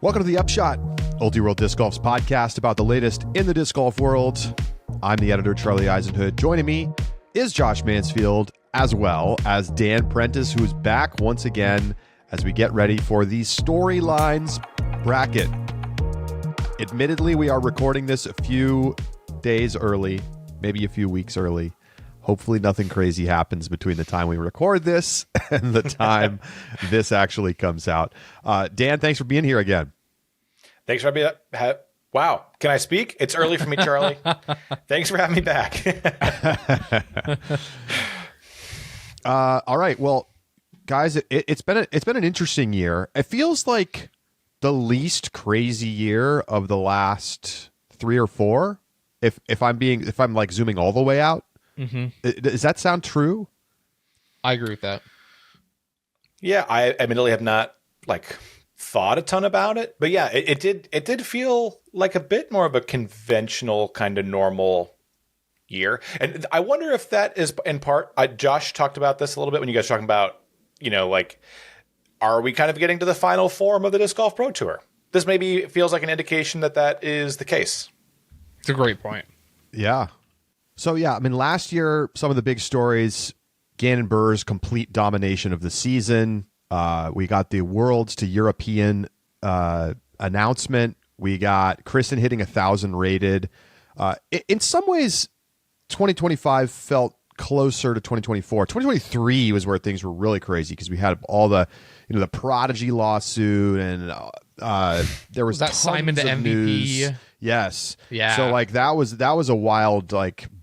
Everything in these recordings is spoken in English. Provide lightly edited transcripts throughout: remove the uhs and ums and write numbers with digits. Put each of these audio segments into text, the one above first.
Welcome to the Upshot, Oldie World Disc Golf's podcast about the latest in the disc golf world. I'm the editor, Charlie Eisenhood. Joining me is Josh Mansfield, as well as Dan Prentice, who is back once again as we get ready for the Storylines bracket. Admittedly, we are recording this a few days early, maybe a few weeks early. Hopefully nothing crazy happens between the time we record this and the time this actually comes out. Dan, thanks for being here again. Thanks for having me. Wow. Can I speak? It's early for me, Charlie. Thanks for having me back. All right. Well, guys, it's been an interesting year. It feels like the least crazy year of the last 3 or 4. If I'm like zooming all the way out. Mm-hmm. Does that sound true? I agree with that. Yeah, I admittedly have not thought a ton about it, but yeah, it did feel like a bit more of a conventional kind of normal year. And I wonder if that is in part, Josh talked about this a little bit when you guys were talking about, are we kind of getting to the final form of the Disc Golf Pro Tour? This maybe feels like an indication that is the case. It's a great point. Yeah. So, yeah, I mean, last year, some of the big stories, Gannon Buhr's complete domination of the season. We got the Worlds to European announcement. We got Kristen hitting 1,000 rated. In some ways, 2025 felt closer to 2024. 2023 was where things were really crazy because we had all the, the Prodigy lawsuit and there was that Simon to MVP news. Yes. Yeah. So that was a wild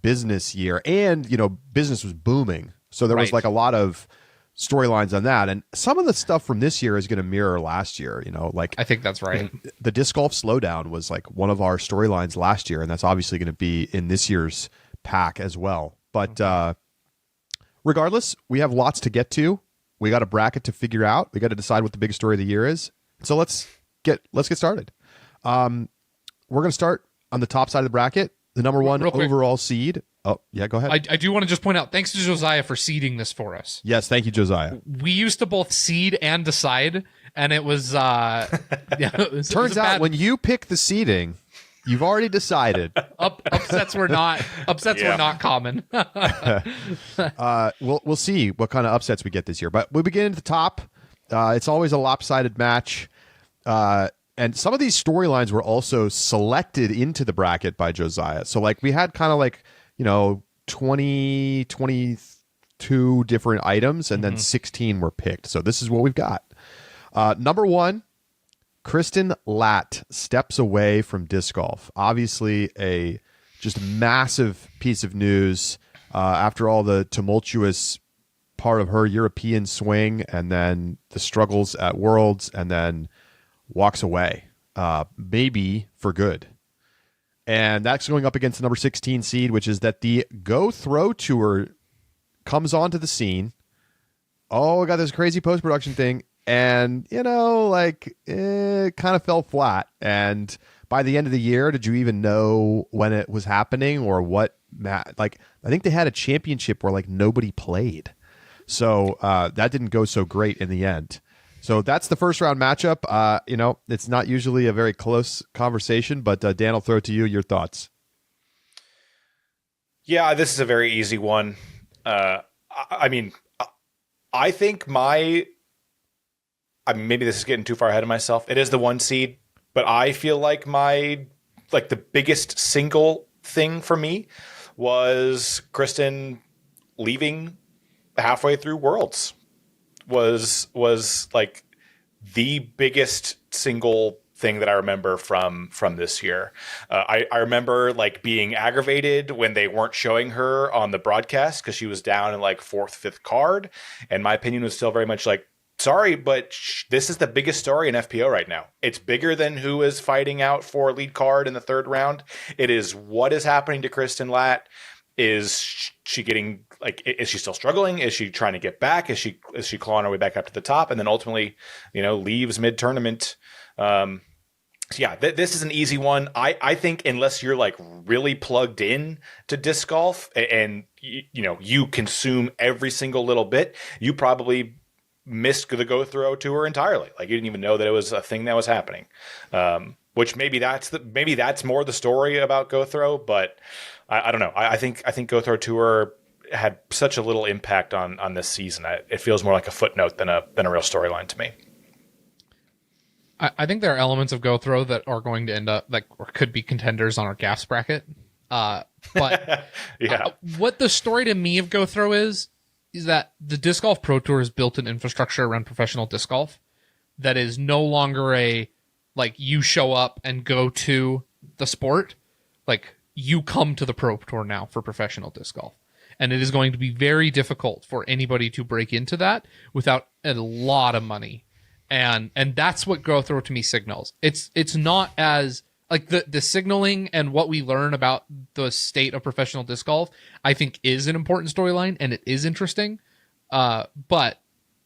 business year, and business was booming. So there was a lot of storylines on that, and some of the stuff from this year is going to mirror last year. I think that's right. The disc golf slowdown was one of our storylines last year, and that's obviously going to be in this year's pack as well. But regardless, we have lots to get to. We got a bracket to figure out. We got to decide what the big story of the year is. So let's get started. We're going to start on the top side of the bracket, the number one overall seed. Oh, yeah, go ahead. I do want to just point out, thanks to Josiah for seeding this for us. Yes, thank you, Josiah. We used to both seed and decide, and it was... Turns out when you pick the seeding, you've already decided. Upsets were not common. We'll see what kind of upsets we get this year. But we begin at the top. It's always a lopsided match. And some of these storylines were also selected into the bracket by Josiah. So we had kind of 20, 22 different items, and then 16 were picked. So this is what we've got. Number 1, Kristen Latt steps away from disc golf. Obviously a just massive piece of news after all the tumultuous part of her European swing and then the struggles at Worlds, and then walks away, maybe for good. And that's going up against the number 16 seed, which is that the Go Throw Tour comes onto the scene. Oh, we got this crazy post-production thing. And, it kind of fell flat. And by the end of the year, did you even know when it was happening or what? I think they had a championship where nobody played. So that didn't go so great in the end. So that's the first round matchup. It's not usually a very close conversation, but Dan, I'll throw it to you. Your thoughts? Yeah, this is a very easy one. I think maybe this is getting too far ahead of myself. It is the 1 seed, but I feel like the biggest single thing for me was Kristen leaving halfway through Worlds. Was the biggest single thing that I remember from this year. I remember being aggravated when they weren't showing her on the broadcast because she was down in 4th, 5th card, and my opinion was still very much sorry, but this is the biggest story in FPO right now. It's bigger than who is fighting out for lead card in the 3rd round. It is what is happening to Kristen Latt. Is she getting is she still struggling? Is she trying to get back? Is she clawing her way back up to the top? And then ultimately, leaves mid-tournament. So yeah, this is an easy one. I think unless you're really plugged in to disc golf and you consume every single little bit, you probably missed the Go Throw tour entirely. Like you didn't even know that it was a thing that was happening. Which maybe that's more the story about Go Throw, but I don't know. I think Go Throw tour had such a little impact on this season. It feels more like a footnote than a real storyline to me. I think there are elements of Go Throw that are going to end up or could be contenders on our gas bracket. But yeah, what the story to me of Go Throw is that the Disc Golf Pro Tour has built an infrastructure around professional disc golf that is no longer you show up and go to the sport. Like you come to the Pro Tour now for professional disc golf. And it is going to be very difficult for anybody to break into that without a lot of money. And that's what Go Throw to me signals. It's not as like the signaling and what we learn about the state of professional disc golf, I think is an important storyline and it is interesting. But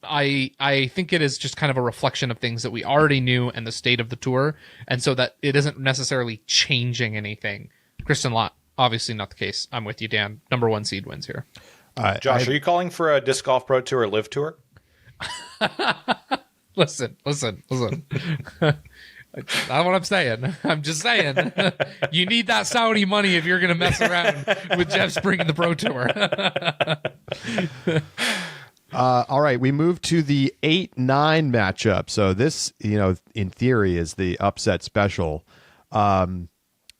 I think it is just kind of a reflection of things that we already knew and the state of the tour. And so that it isn't necessarily changing anything. Kristen Lott, obviously not the case. I'm with you, Dan. Number 1 seed wins here. Josh, are you calling for a Disc Golf Pro Tour Live Tour? Listen. That's not what I'm saying. I'm just saying you need that Saudi money if you're going to mess around with Jeff Spring in the Pro Tour. All right, we move to the 8-9 matchup. So this, in theory, is the upset special. I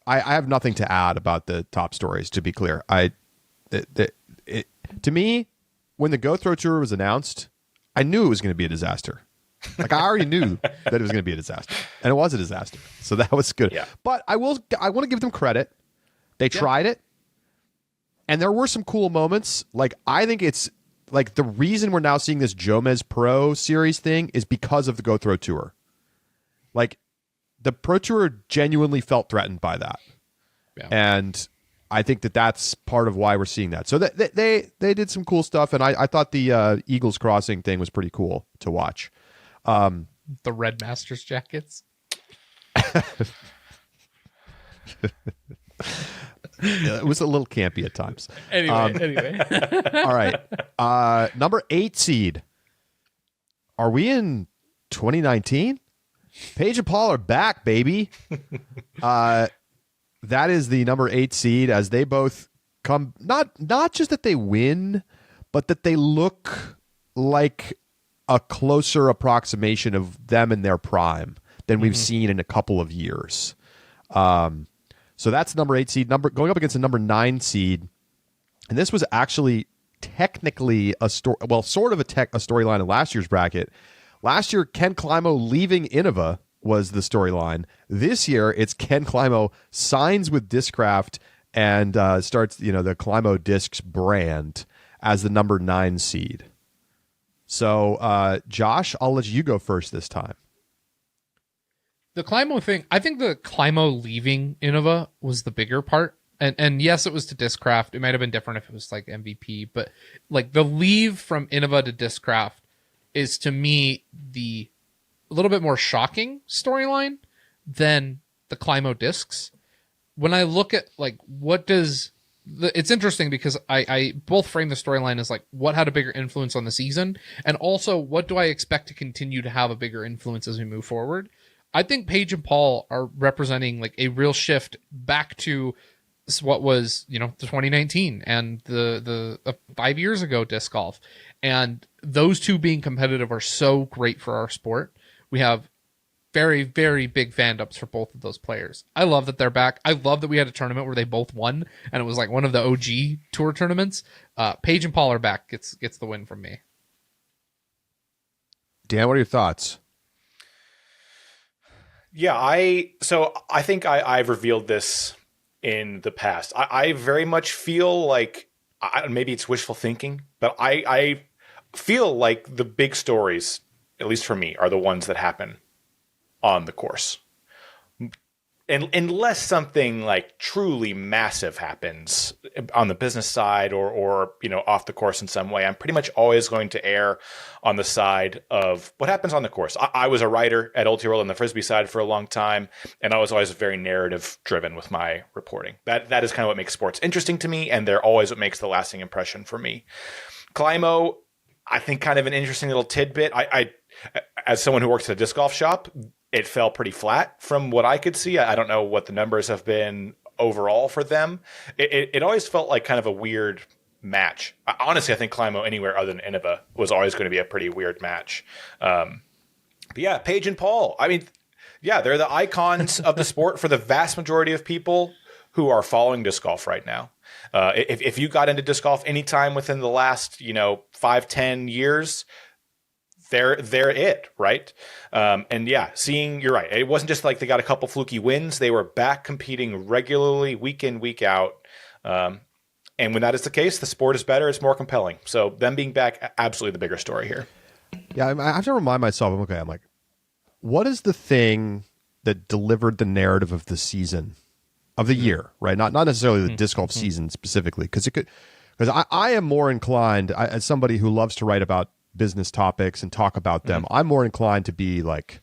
have nothing to add about the top stories, to be clear. To me, when the Go Throw Tour was announced, I knew it was going to be a disaster. Like I already knew that it was going to be a disaster, and it was a disaster. So that was good. Yeah. But I want to give them credit. They tried it, and there were some cool moments. Like I think it's like the reason we're now seeing this Jomez Pro Series thing is because of the Go Throw Tour. Like the Pro Tour genuinely felt threatened by that, and I think that's part of why we're seeing that. So they did some cool stuff, and I thought the Eagles Crossing thing was pretty cool to watch. The Red Masters jackets. It was a little campy at times. Anyway. All right. Number 8 seed. Are we in 2019? Paige and Paul are back, baby. That is the number 8 seed as they both come, not just that they win, but that they look like a closer approximation of them in their prime than we've seen in a couple of years. So that's number 8 seed, going up against the number 9 seed. And this was actually technically sort of a storyline in last year's bracket. Last year, Ken Climo leaving Innova was the storyline. This year, it's Ken Climo signs with Discraft and starts, the Climo Discs brand as the number 9 seed. So, Josh, I'll let you go first this time. The Climo thing, I think the Climo leaving Innova was the bigger part. And yes, it was to Discraft. It might have been different if it was like MVP, but like the leave from Innova to Discraft is to me a little bit more shocking storyline than the Climo discs. When I look at like it's interesting because I both frame the storyline as like what had a bigger influence on the season, and also what do I expect to continue to have a bigger influence as we move forward. I think Paige and Paul are representing like a real shift back to what was, the 2019 and the 5 years ago disc golf. And those two being competitive are so great for our sport. We have very, very big fandoms for both of those players. I love that they're back. I love that we had a tournament where they both won, and it was like one of the OG tour tournaments. Paige and Paul are back. Gets the win from me. Dan, what are your thoughts? Yeah, I think I've revealed this in the past. I very much feel like, maybe it's wishful thinking, but I feel like the big stories, at least for me, are the ones that happen on the course. And unless something like truly massive happens on the business side or off the course in some way, I'm pretty much always going to err on the side of what happens on the course. I was a writer at Ulti World on the Frisbee side for a long time, and I was always very narrative driven with my reporting. That is kind of what makes sports interesting to me, and they're always what makes the lasting impression for me. Climo, I think kind of an interesting little tidbit. I as someone who works at a disc golf shop, it fell pretty flat from what I could see. I don't know what the numbers have been overall for them. It always felt like kind of a weird match. Honestly, I think Climo anywhere other than Innova was always going to be a pretty weird match. But yeah, Paige and Paul. I mean, yeah, they're the icons of the sport for the vast majority of people who are following disc golf right now. If you got into disc golf anytime within the last, 5-10 years, they're it, right? And yeah, you're right. It wasn't just like they got a couple fluky wins. They were back competing regularly, week in, week out. And when that is the case, the sport is better. It's more compelling. So them being back, absolutely the bigger story here. Yeah, I have to remind myself, I'm like, what is the thing that delivered the narrative of the season, of the year, right? Not necessarily the disc golf season specifically, because I am more inclined, as somebody who loves to write about business topics and talk about them, I'm more inclined to be like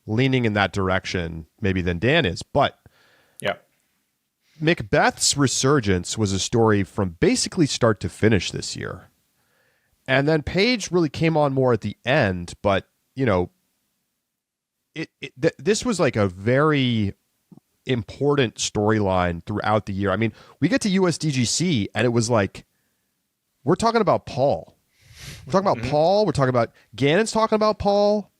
leaning in that direction maybe than Dan is. But yeah, Macbeth's resurgence was a story from basically start to finish this year. And then Paige really came on more at the end, but this was like a very important storyline throughout the year. I mean, we get to USDGC and it was like, we're talking about Paul. We're talking about Paul. We're talking about Gannon's talking about Paul.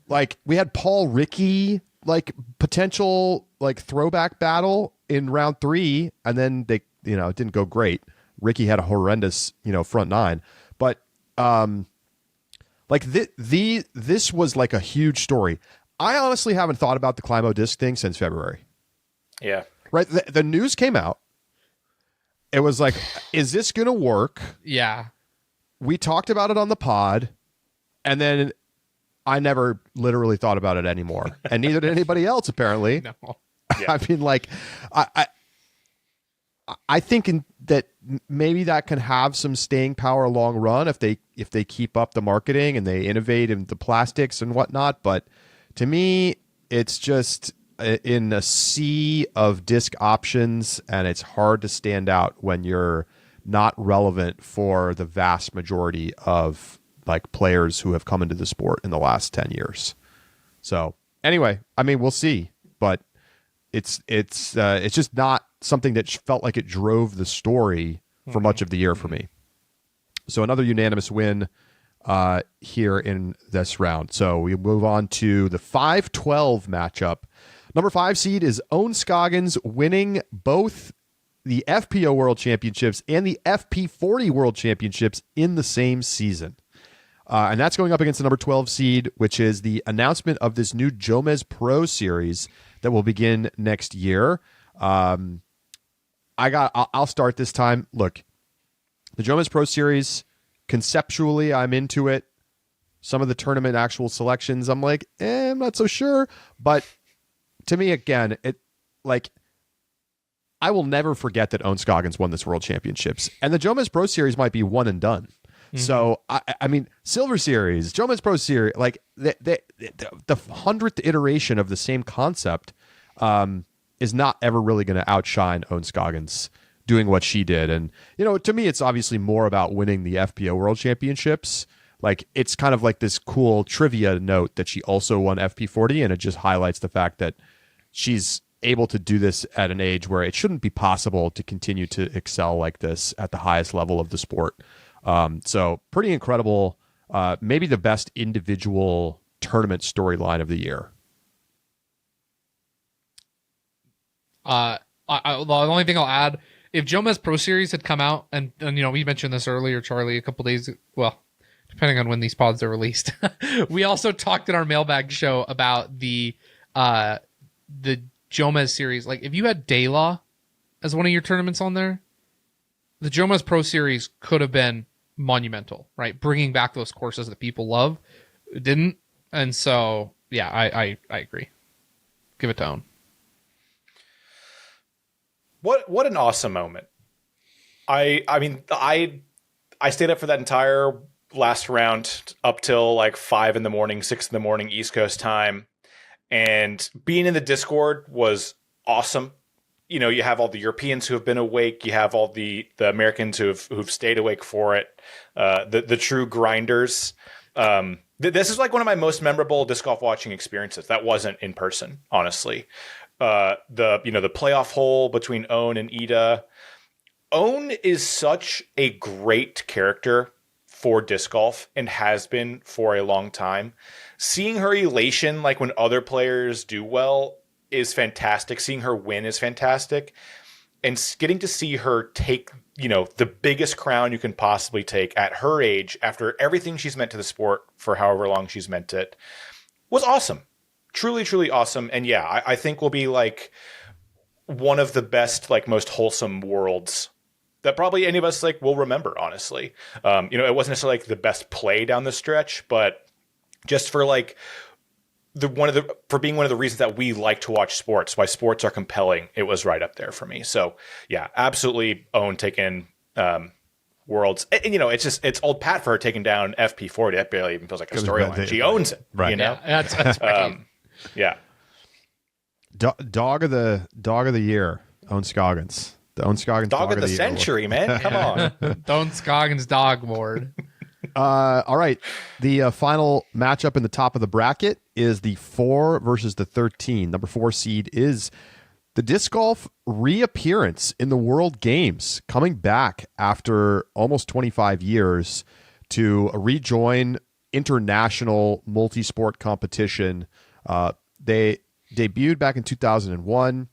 Like we had Paul Ricky, like potential like throwback battle in round 3. And then they, it didn't go great. Ricky had a horrendous, front 9, but like this was like a huge story. I honestly haven't thought about the Climo disc thing since February. Yeah. Right. The news came out. It was like, is this going to work? Yeah. We talked about it on the pod, and then I never literally thought about it anymore. And neither did anybody else, apparently. No. Yeah. I mean, like, I think that maybe that can have some staying power long run if they keep up the marketing and they innovate in the plastics and whatnot. But to me, it's just in a sea of disc options, and it's hard to stand out when you're not relevant for the vast majority of like players who have come into the sport in the last 10 years. So anyway, I mean, we'll see, but it's just not something that felt like it drove the story for much of the year for me. So another unanimous win here in this round. So we move on to the 5-12 matchup. Number 5 seed is Owen Scoggins, winning both the FPO World Championships and the FP40 World Championships in the same season. And that's going up against the number 12 seed, which is the announcement of this new Jomez Pro Series that will begin next year. I'll start this time. Look, the Jomez Pro Series, conceptually, I'm into it. Some of the tournament actual selections, I'm like, I'm not so sure. But to me, again, I will never forget that Owen Scoggins won this World Championships. And the Jomez Pro Series might be one and done. Mm-hmm. So, I mean, Silver Series, Jomez Pro Series, like the 100th iteration of the same concept is not ever really going to outshine Owen Scoggins doing what she did. And, to me, it's obviously more about winning the FPO World Championships. Like, it's kind of like this cool trivia note that she also won FP40, and it just highlights the fact that she's able to do this at an age where it shouldn't be possible to continue to excel like this at the highest level of the sport. So pretty incredible. Maybe the best individual tournament storyline of the year. The only thing I'll add, if Jomez Pro Series had come out, and we mentioned this earlier, Charlie, a couple days, well, depending on when these pods are released, we also talked in our mailbag show about the Jomez series. Like, if you had Daylaw as one of your tournaments on there, the Jomez Pro Series could have been monumental, right? Bringing back those courses that people love. It didn't. And so, yeah, I agree. Give it to Owen. What an awesome moment. I stayed up for that entire last round up till like 5 a.m, 6 a.m. East Coast time. And being in the Discord was awesome. you have all the Europeans who have been awake. You have all the Americans who've stayed awake for it. The true grinders. This is like one of my most memorable disc golf watching experiences. That wasn't in person, honestly. The playoff hole between Own and Ida. Own is such a great character for disc golf and has been for a long time. Seeing her elation, like when other players do well, is fantastic. Seeing her win is fantastic. And getting to see her take, the biggest crown you can possibly take at her age after everything she's meant to the sport for however long she's meant it was awesome. Truly, truly awesome. And yeah, I think will be like one of the best, like most wholesome worlds that probably any of us like will remember, honestly. It wasn't necessarily like the best play down the stretch, but just for like for being one of the reasons that we like to watch sports, why sports are compelling, it was right up there for me. So yeah, absolutely Own taking worlds. And, it's old Pat for her taking down FP40. That barely even feels like a storyline. She owns it, right? Yeah, that's right. Yeah. Dog of the year, Owen Scoggins. The Owen Scoggins dog of the century, man. Come on. Owen Scoggins dog board. All right. The final matchup in the top of the bracket is the 4 versus the 13. Number 4 seed is the disc golf reappearance in the World Games, coming back after almost 25 years to rejoin international multi-sport competition. They debuted back in 2001.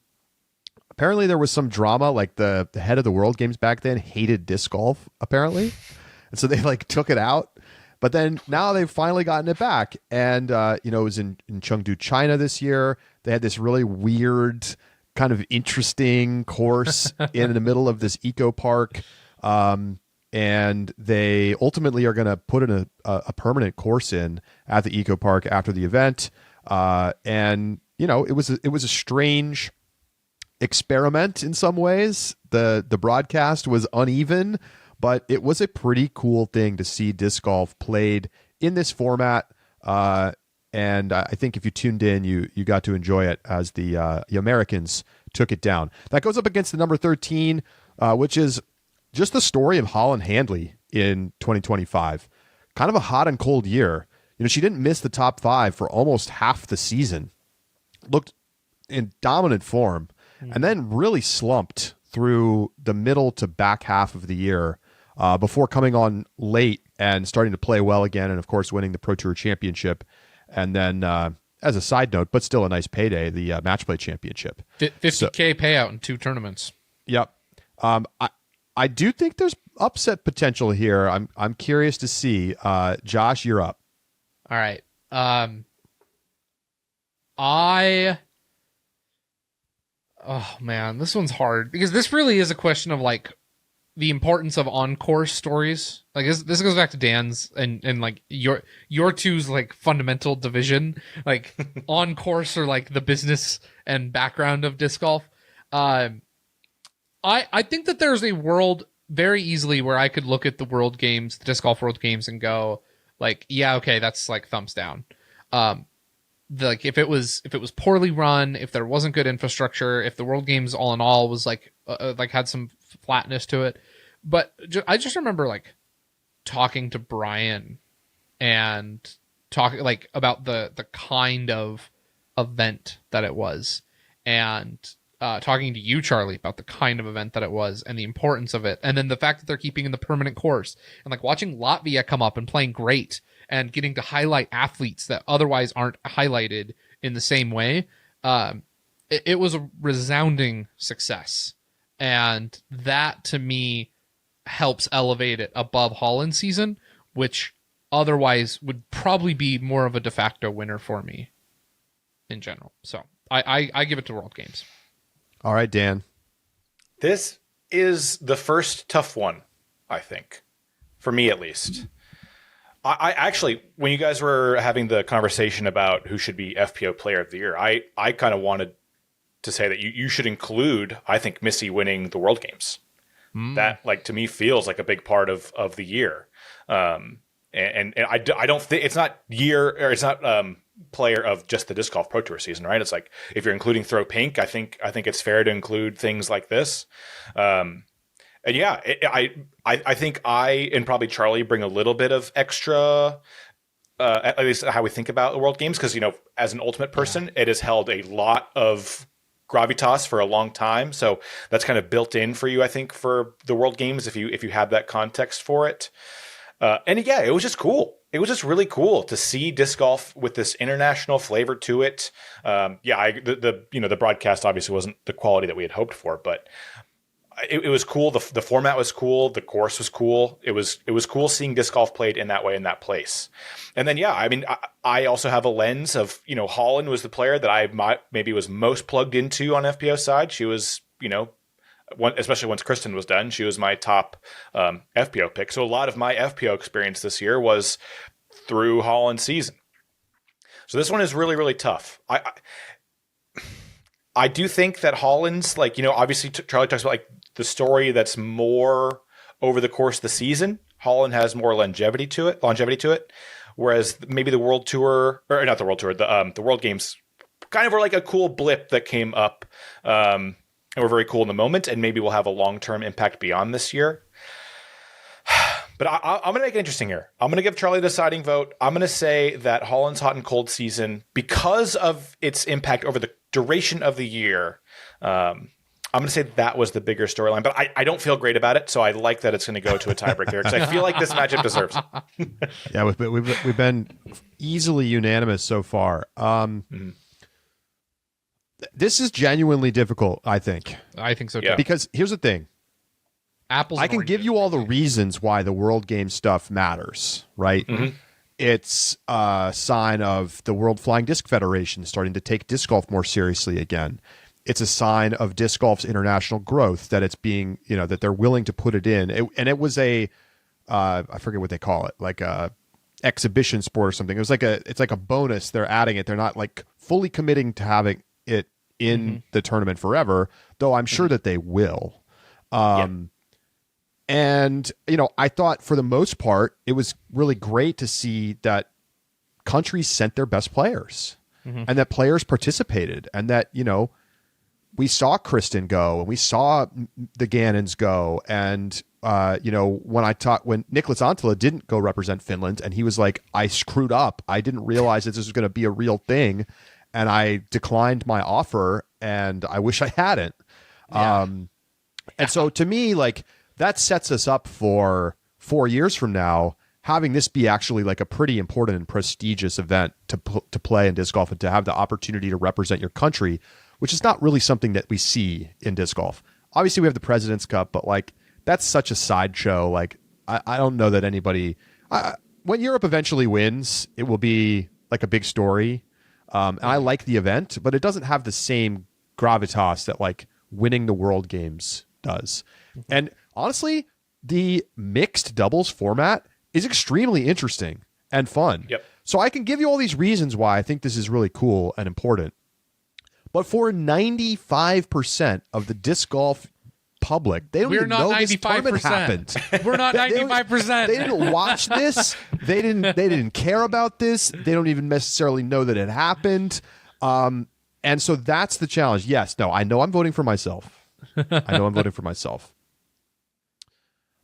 Apparently there was some drama, like the head of the World Games back then hated disc golf, apparently. And so they like took it out. But then now they've finally gotten it back. And, it was in Chengdu, China this year. They had this really weird, kind of interesting course in the middle of this eco park. And they ultimately are going to put in a permanent course in at the eco park after the event. It was a strange experiment in some ways. The broadcast was uneven, but it was a pretty cool thing to see disc golf played in this format. And I think if you tuned in, you got to enjoy it as the Americans took it down. That goes up against the number 13, which is just the story of Holland Handley in 2025. Kind of a hot and cold year. She didn't miss the top 5 for almost half the season. Looked in dominant form, and then really slumped through the middle to back half of the year before coming on late and starting to play well again, and of course winning the Pro Tour Championship. And then, as a side note, but still a nice payday, the Match Play Championship. 50K payout in 2 tournaments. Yep. I do think there's upset potential here. I'm curious to see. Josh, you're up. All right. Oh man, this one's hard because this really is a question of like the importance of on-course stories. Like this goes back to Dan's and like your two's like fundamental division, like on-course or like the business and background of disc golf. I think that there's a world very easily where I could look at the World Games, the disc golf World Games, and go like, yeah, okay, that's like thumbs down. Like if it was poorly run, if there wasn't good infrastructure, if the World Games all in all was like had some flatness to it. But I just remember like talking to Brian and talking like about the kind of event that it was, and talking to you, Charlie, about the kind of event that it was and the importance of it, and then the fact that they're keeping in the permanent course, and like watching Latvia come up and playing great and getting to highlight athletes that otherwise aren't highlighted in the same way. It was a resounding success. And that, to me, helps elevate it above Holland season, which otherwise would probably be more of a de facto winner for me in general. So I give it to World Games. All right, Dan. This is the first tough one, I think, for me at least. I actually, when you guys were having the conversation about who should be FPO Player of the Year, I kind of wanted to say that you should include, I think, Missy winning the World Games. That, like, to me, feels like a big part of the year. And I don't think it's not player of just the disc golf pro tour season, right? It's like, if you're including throw pink, I think it's fair to include things like this. And yeah, I think I and probably Charlie bring a little bit of extra, at least how we think about the World Games, because, you know, as an Ultimate person, it has held a lot of gravitas for a long time, so that's kind of built in for you, I think, for the World Games if you have that context for it. And yeah, it was just cool. It was just really cool to see disc golf with this international flavor to it. The broadcast obviously wasn't the quality that we had hoped for, but it was cool. The format was cool. The course was cool. It was cool seeing disc golf played in that way, in that place. And then, yeah, I mean, I also have a lens of, you know, Holland was the player that I maybe was most plugged into on FPO side. She was, you know, especially once Kristen was done, she was my top FPO pick. So a lot of my FPO experience this year was through Holland's season. So this one is really, really tough. I do think that Holland's, like, you know, obviously Charlie talks about like the story that's more over the course of the season. Holland has more longevity to it, whereas maybe the World Tour, or not the World Tour, the World Games kind of were like a cool blip that came up. And we're very cool in the moment, and maybe we'll have a long-term impact beyond this year. But I'm going to make it interesting here. I'm going to give Charlie the deciding vote. I'm going to say that Holland's hot and cold season, because of its impact over the duration of the year, I'm going to say that was the bigger storyline. But I don't feel great about it, so I like that it's going to go to a tiebreak there, because I feel like this matchup deserves it. Yeah, we've been easily unanimous so far. This is genuinely difficult, I think. I think so too. Yeah. Because here's the thing. Apples. I can give you all the reasons why the World Game stuff matters, right? Mm-hmm. It's a sign of the World Flying Disc Federation starting to take disc golf more seriously again. It's a sign of disc golf's international growth, that it's being, you know, that they're willing to put it in. It was I forget what they call it, like a exhibition sport or something. It's like a bonus. They're adding it. They're not like fully committing to having it in the tournament forever, though I'm sure that they will. And, you know, I thought for the most part, it was really great to see that countries sent their best players and that players participated, and that, you know, we saw Kristen go and we saw the Gannons go. And, you know, when Nicholas Antila didn't go represent Finland, and he was like, I screwed up. I didn't realize that this was going to be a real thing, and I declined my offer, and I wish I hadn't. Yeah. And so to me, like, that sets us up for 4 years from now, having this be actually like a pretty important and prestigious event to play in disc golf, and to have the opportunity to represent your country, which is not really something that we see in disc golf. Obviously we have the President's Cup, but like, that's such a sideshow. Like, I don't know that anybody, when Europe eventually wins, it will be like a big story. And I like the event, but it doesn't have the same gravitas that like winning the World Games does. And honestly, the mixed doubles format is extremely interesting and fun. Yep. So I can give you all these reasons why I think this is really cool and important. But for 95% of the disc golf public, they don't even know this tournament happened. We're not 95%. They didn't watch this. They didn't care about this. They don't even necessarily know that it happened. And so that's the challenge. Yes, no, I know I'm voting for myself.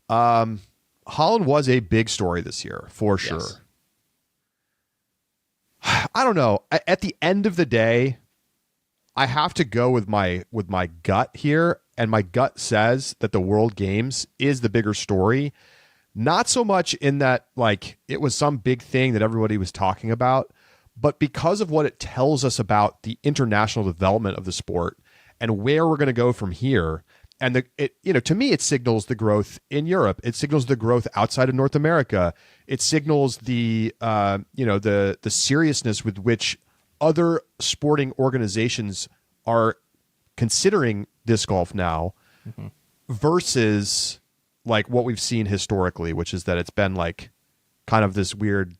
Holland was a big story this year, for sure. Yes. I don't know. At the end of the day, I have to go with my gut here, and my gut says that the World Games is the bigger story. Not so much in that like it was some big thing that everybody was talking about, but because of what it tells us about the international development of the sport and where we're going to go from here. And to me, it signals the growth in Europe. It signals the growth outside of North America. It signals the seriousness with which other sporting organizations are considering disc golf now, versus like what we've seen historically, which is that it's been like kind of this weird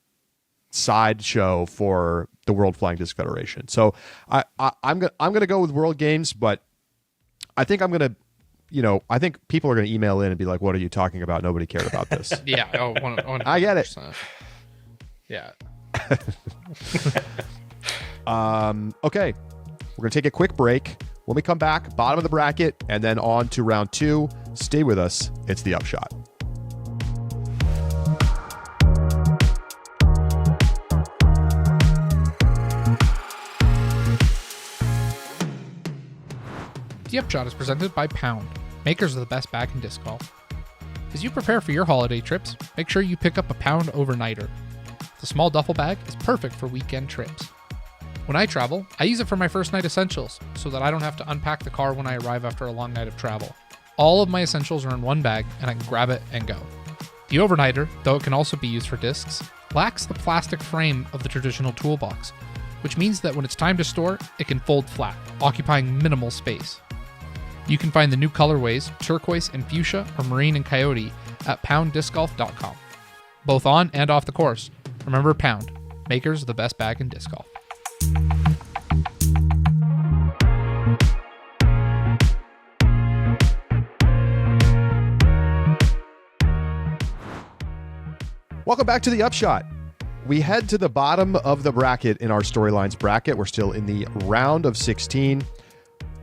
sideshow for the World Flying Disc Federation. So I'm gonna go with World Games, but I think I think people are going to email in and be like, what are you talking about? Nobody cared about this. Yeah. 100%. I get it. Yeah. Okay, we're going to take a quick break. When we come back, bottom of the bracket, and then on to round 2. Stay with us. It's the Upshot. The Upshot is presented by Pound, makers of the best bag in disc golf. As you prepare for your holiday trips, make sure you pick up a Pound overnighter. The small duffel bag is perfect for weekend trips. When I travel, I use it for my first night essentials, so that I don't have to unpack the car when I arrive after a long night of travel. All of my essentials are in one bag, and I can grab it and go. The overnighter, though it can also be used for discs, lacks the plastic frame of the traditional toolbox, which means that when it's time to store, it can fold flat, occupying minimal space. You can find the new colorways, turquoise and fuchsia, or marine and coyote, at pounddiscgolf.com. Both on and off the course. Remember Pound, makers of the best bag in disc golf. Welcome back to the Upshot. We head to the bottom of the bracket in our storylines bracket. We're still in the round of 16.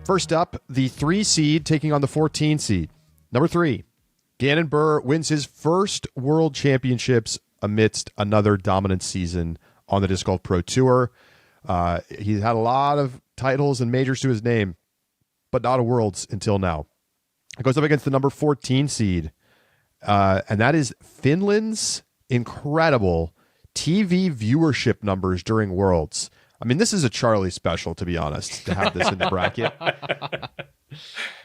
First up, the 3 seed taking on the 14 seed. Number 3, Gannon Buhr wins his first World Championships amidst another dominant season on the Disc Golf Pro Tour. He's had a lot of titles and majors to his name, but not a Worlds until now. It goes up against the number 14 seed, and that is Finland's incredible TV viewership numbers during Worlds. I mean, this is a Charlie special, to be honest, to have this in the bracket.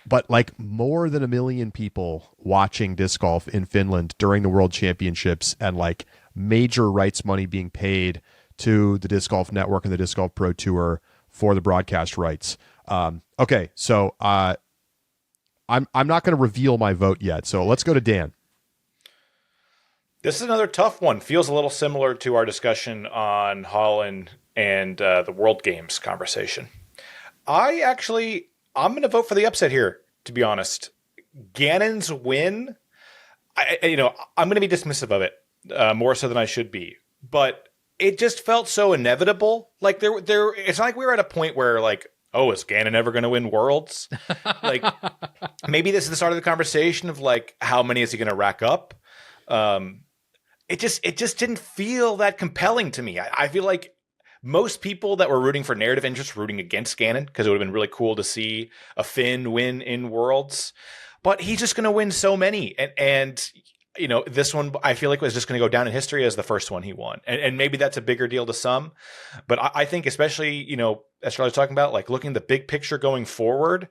But like more than 1 million people watching disc golf in Finland during the World Championships, and like major rights money being paid to the Disc Golf Network and the Disc Golf Pro Tour for the broadcast rights. Okay, so I'm not going to reveal my vote yet. So let's go to Dan. This is another tough one. Feels a little similar to our discussion on Holland and the World Games conversation. I'm going to vote for the upset here, to be honest. Gannon's win, I'm going to be dismissive of it, more so than I should be. But it just felt so inevitable. Like it's not like we were at a point where like, oh, is Gannon ever going to win Worlds? Like maybe this is the start of the conversation of like, how many is he going to rack up? It just didn't feel that compelling to me. I feel like most people that were rooting for narrative interest were rooting against Gannon because it would have been really cool to see a Finn win in Worlds. But he's just going to win so many. And this one I feel like was just going to go down in history as the first one he won. And maybe that's a bigger deal to some. But I think especially, as Charlie was talking about, like looking at the big picture going forward,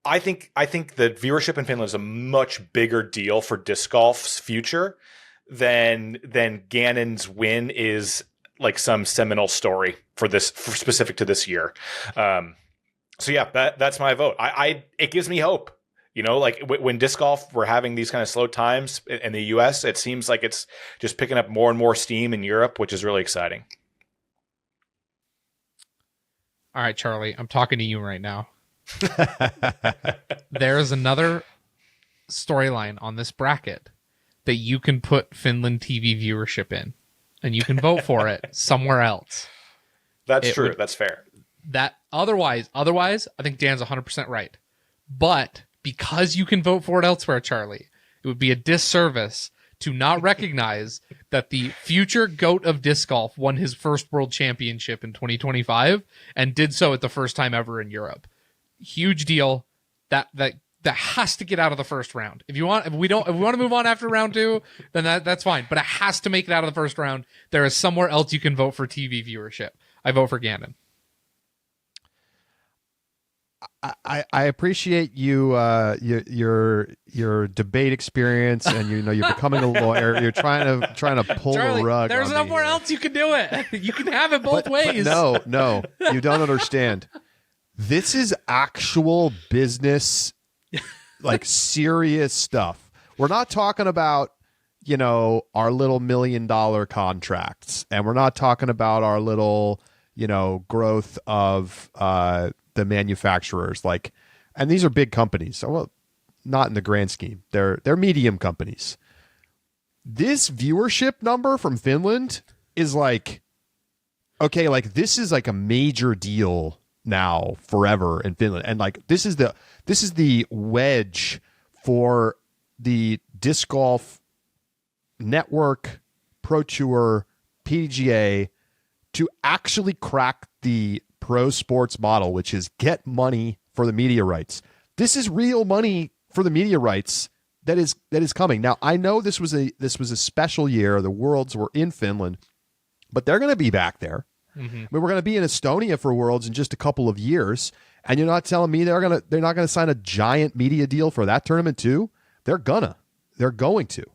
I think the viewership in Finland is a much bigger deal for disc golf's future than Gannon's win is like some seminal story for specific to this year. So yeah, that's my vote. It gives me hope. Like when disc golf, we're having these kind of slow times in the US, it seems like it's just picking up more and more steam in Europe, which is really exciting. All right, Charlie, I'm talking to you right now. There's another storyline on this bracket that you can put Finland TV viewership in, and you can vote for it somewhere else. That's true. That's fair. That otherwise, I think Dan's 100% right. But because you can vote for it elsewhere, Charlie, it would be a disservice to not recognize that the future GOAT of disc golf won his first world championship in 2025 and did so at the first time ever in Europe. Huge deal. That has to get out of the first round. If we want to move on after round 2, then that's fine. But it has to make it out of the first round. There is somewhere else you can vote for TV viewership. I vote for Gannon. I appreciate you your debate experience, and you're becoming a lawyer. You're trying to pull Charlie, the rug. There's somewhere else you can do it. You can have it both ways. But no, you don't understand. This is actual business, like serious stuff. We're not talking about, our little $1 million contracts, and we're not talking about our little, growth of the manufacturers. And these are big companies. So, well, not in the grand scheme. They're medium companies. This viewership number from Finland is like okay, like this is like a major deal now forever in Finland, and like this is the wedge for the disc golf network, Pro Tour, PGA to actually crack the pro sports model, which is get money for the media rights. This is real money for the media rights that is coming. Now, I know this was a special year. The Worlds were in Finland, but they're going to be back there. Mm-hmm. I mean, we're going to be in Estonia for Worlds in just a couple of years, and you're not telling me they're not going to sign a giant media deal for that tournament too? They're going to.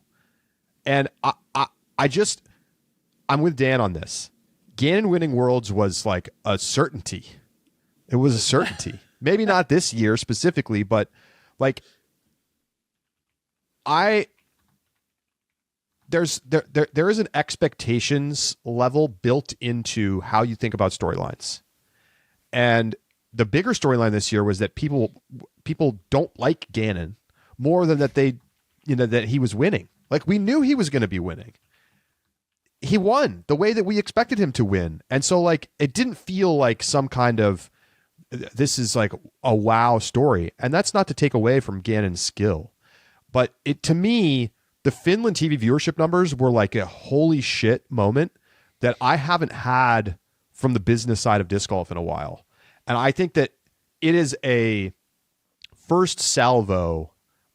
And I'm with Dan on this. Gannon winning Worlds was like a certainty. It was a certainty. Maybe not this year specifically, but like there is an expectations level built into how you think about storylines. And the bigger storyline this year was that people don't like Gannon more than that that he was winning. Like, we knew he was going to be winning. He won the way that we expected him to win. And so, like, it didn't feel like some kind of, this is like a wow story. And that's not to take away from Gannon's skill. But to me, the Finland TV viewership numbers were like a holy shit moment that I haven't had from the business side of disc golf in a while. And I think that it is a first salvo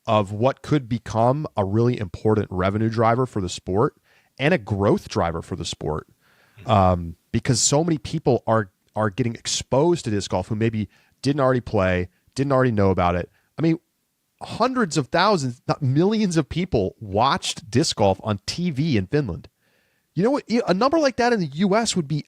of what could become a really important revenue driver for the sport and a growth driver for the sport, because so many people are getting exposed to disc golf who maybe didn't already play, didn't already know about it. I mean, hundreds of thousands, not millions of people watched disc golf on TV in Finland. You know what? A number like that in the U.S. would be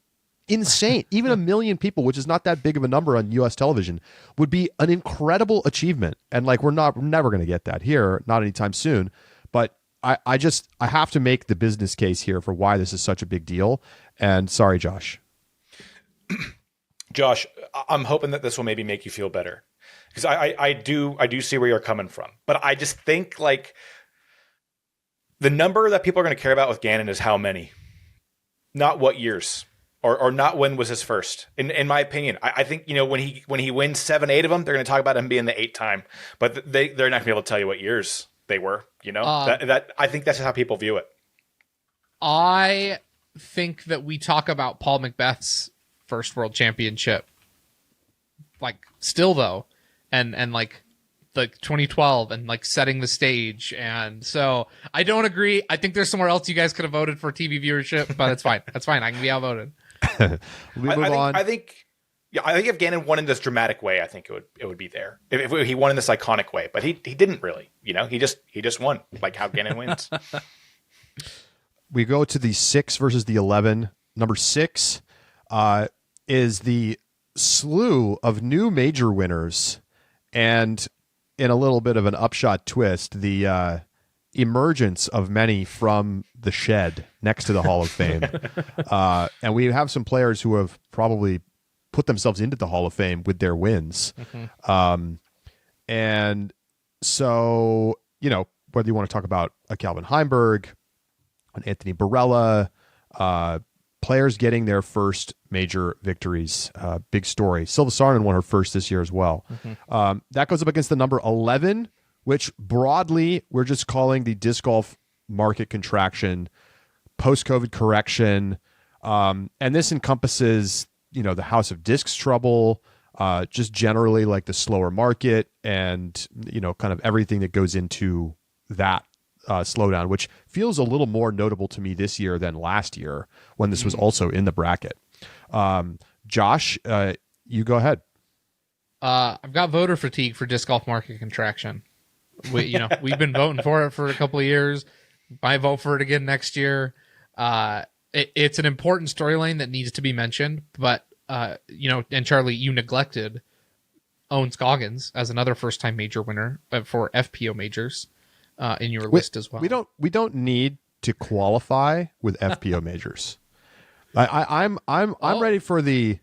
insane. Even 1 million people, which is not that big of a number on U.S. television, would be an incredible achievement. And like, we're never going to get that here, not anytime soon. But I have to make the business case here for why this is such a big deal. And sorry, Josh. Josh, I'm hoping that this will maybe make you feel better, because I do see where you're coming from. But I just think, like, the number that people are going to care about with Gannon is how many, not what years. Or not when was his first. In my opinion, I think, when he wins 7, 8 of them, they're going to talk about him being the 8th time, but they're not going to be able to tell you what years they were. That I think that's how people view it. I think that we talk about Paul Macbeth's first world championship, like, still though, and like 2012 and like setting the stage. And so I don't agree. I think there's somewhere else you guys could have voted for TV viewership, but it's fine. That's fine. I can be outvoted. I think if Gannon won in this dramatic way, I think it would be there. If he won in this iconic way, but he didn't really. He just won, like how Gannon wins. We go to the 6 versus the 11. Number 6 is the slew of new major winners, and in a little bit of an Upshot twist, the emergence of many from the shed next to the Hall of Fame. And we have some players who have probably put themselves into the Hall of Fame with their wins. Mm-hmm. And so, whether you want to talk about a Calvin Heimberg, an Anthony Barella, players getting their first major victories, big story. Silva Saarinen won her first this year as well. Mm-hmm. That goes up against the number 11, which broadly we're just calling the disc golf market contraction, post-COVID correction. And this encompasses, the House of Discs trouble, just generally like the slower market and, kind of everything that goes into that slowdown, which feels a little more notable to me this year than last year when this was also in the bracket. Josh, you go ahead. I've got voter fatigue for disc golf market contraction. We've been voting for it for a couple of years. I vote for it again next year. It's an important storyline that needs to be mentioned, but and Charlie, you neglected Owen Scoggins as another first-time major winner for FPO majors in your list as well. We don't need to qualify with FPO majors. I'm ready for the.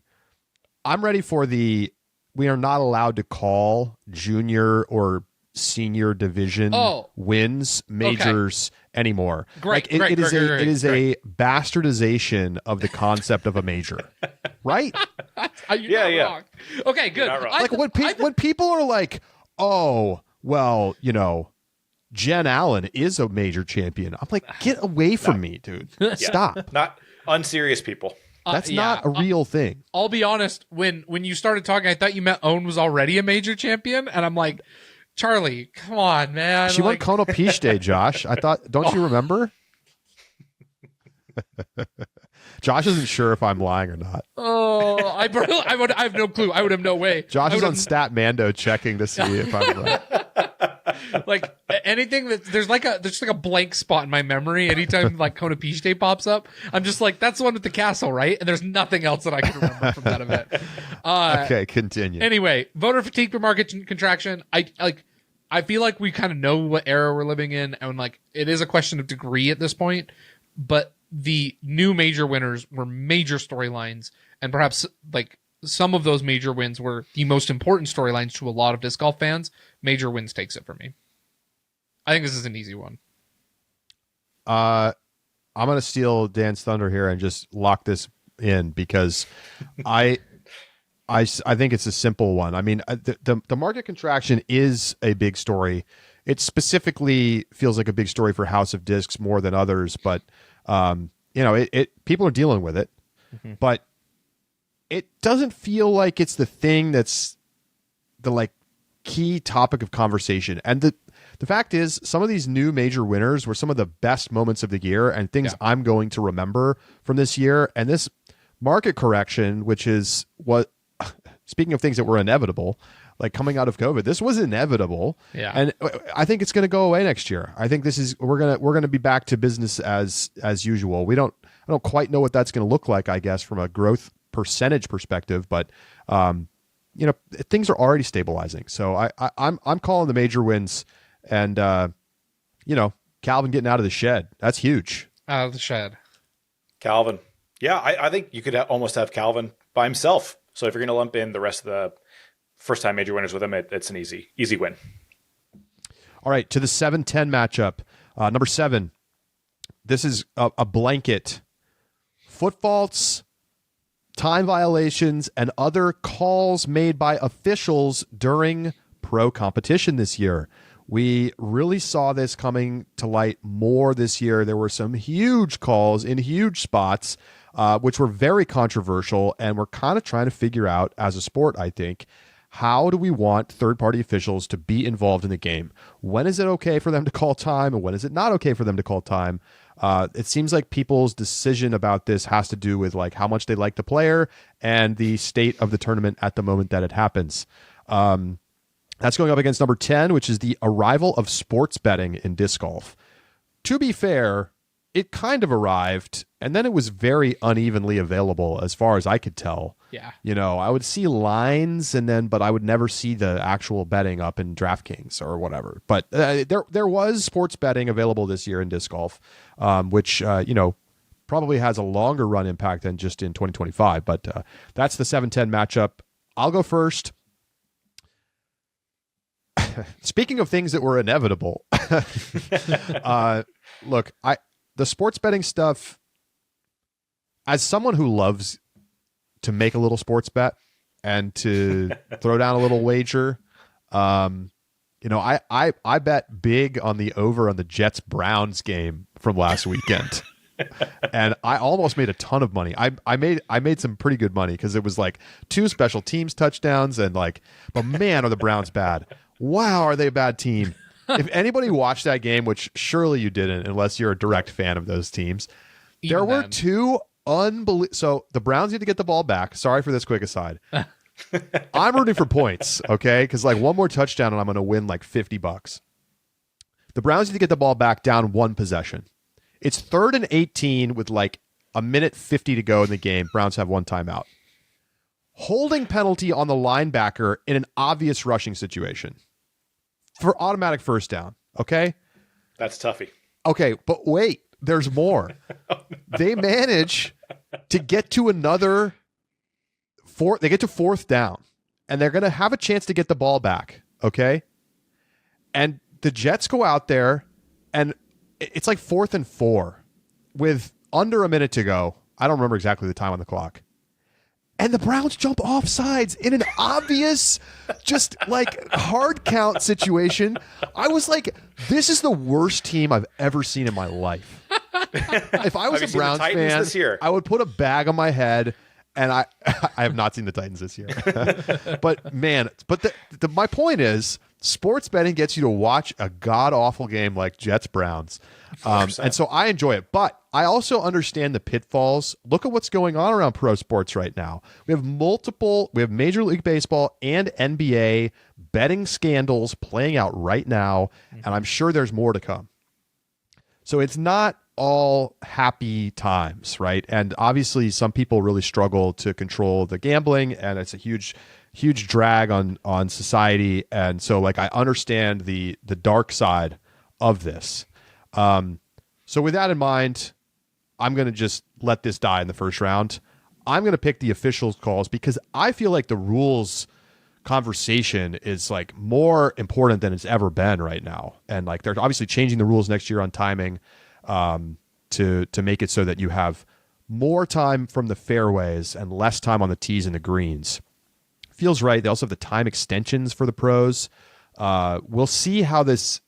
We are not allowed to call junior or senior division wins majors anymore. Great, it is a bastardization of the concept of a major, right? You're not wrong. Okay, good. Like when people are like, oh, well, Jen Allen is a major champion. I'm like, get away from me, dude. Stop. Not unserious people. That's not a real thing. I'll be honest. When you started talking, I thought you meant Owen was already a major champion, and I'm like, Charlie, come on, man. She won Konopishte, Josh. I thought, don't you remember? Josh isn't sure if I'm lying or not. Oh, I have no clue. I would have no way. Josh is on StatMando checking to see if I'm right. Like anything that there's like a blank spot in my memory anytime like Konopishte pops up. I'm just like, that's the one with the castle, right? And there's nothing else that I can remember from that event. Okay, continue. Anyway, voter fatigue for market contraction. I feel like we kind of know what era we're living in, and like it is a question of degree at this point. But the new major winners were major storylines, and perhaps like some of those major wins were the most important storylines to a lot of disc golf fans. Major wins takes it for me. I think this is an easy one. I'm going to steal Dan's thunder here and just lock this in because I think it's a simple one. I mean, the market contraction is a big story. It specifically feels like a big story for House of Discs more than others, but people are dealing with it. Mm-hmm. But it doesn't feel like it's the thing that's the like key topic of conversation. And the fact is, some of these new major winners were some of the best moments of the year and things I'm going to remember from this year. And this market correction, which is what, speaking of things that were inevitable, like coming out of COVID, this was inevitable. Yeah. And I think it's going to go away next year. I think we're going to be back to business as usual. I don't quite know what that's going to look like, I guess, from a growth percentage perspective, but things are already stabilizing. So I'm calling the major wins, and Calvin getting out of the shed. That's huge. Out of the shed, Calvin. Yeah, I think you could almost have Calvin by himself. So if you're going to lump in the rest of the first-time major winners with him, it's an easy win. All right, to the 7-10 matchup. Number 7. This is a blanket. Foot faults, time violations, and other calls made by officials during pro competition this year. We really saw this coming to light more this year. There were some huge calls in huge spots, which were very controversial, and we're kind of trying to figure out as a sport, I think, how do we want third-party officials to be involved in the game? When is it okay for them to call time, and when is it not okay for them to call time? It seems like people's decision about this has to do with like how much they like the player and the state of the tournament at the moment that it happens. That's going up against number 10, which is the arrival of sports betting in disc golf. To be fair, it kind of arrived, and then it was very unevenly available as far as I could tell. Yeah. I would see lines but I would never see the actual betting up in DraftKings or whatever. But there was sports betting available this year in disc golf, which, probably has a longer run impact than just in 2025. But that's the 7-10 matchup. I'll go first. Speaking of things that were inevitable, look, the sports betting stuff, as someone who loves to make a little sports bet and to throw down a little wager, I bet big on the over on the Jets-Browns game from last weekend. And I almost made a ton of money. I made some pretty good money because it was like 2 special teams touchdowns and but man, are the Browns bad. Wow, are they a bad team? If anybody watched that game, which surely you didn't unless you're a direct fan of those teams, there were 2 unbelievable. So the Browns need to get the ball back. Sorry for this quick aside. I'm rooting for points, okay? Because one more touchdown and I'm going to win $50. The Browns need to get the ball back down 1 possession. It's 3rd and 18 with a minute 50 to go in the game. Browns have 1 timeout. Holding penalty on the linebacker in an obvious rushing situation for automatic first down. Okay. That's toughy. Okay. But wait, there's more. They manage to get to another they get to 4th down and they're going to have a chance to get the ball back. Okay. And the Jets go out there, and it's like 4th and 4 with under a minute to go. I don't remember exactly the time on the clock. And the Browns jump off sides in an obvious, just like hard count situation. I was like, this is the worst team I've ever seen in my life. If I was a Browns fan, this year? I would put a bag on my head, and I have not seen the Titans this year. But man, my point is, sports betting gets you to watch a god-awful game like Jets-Browns. And so I enjoy it. But I also understand the pitfalls. Look at what's going on around pro sports right now. We have Major League Baseball and NBA betting scandals playing out right now, and I'm sure there's more to come. So it's not all happy times, right? And obviously some people really struggle to control the gambling, and it's a huge drag on society. And so like I understand the dark side of this. So with that in mind, I'm going to just let this die in the first round. I'm going to pick the officials' calls because I feel like the rules conversation is like more important than it's ever been right now. And like they're obviously changing the rules next year on timing to make it so that you have more time from the fairways and less time on the tees and the greens. Feels right. They also have the time extensions for the pros. We'll see how this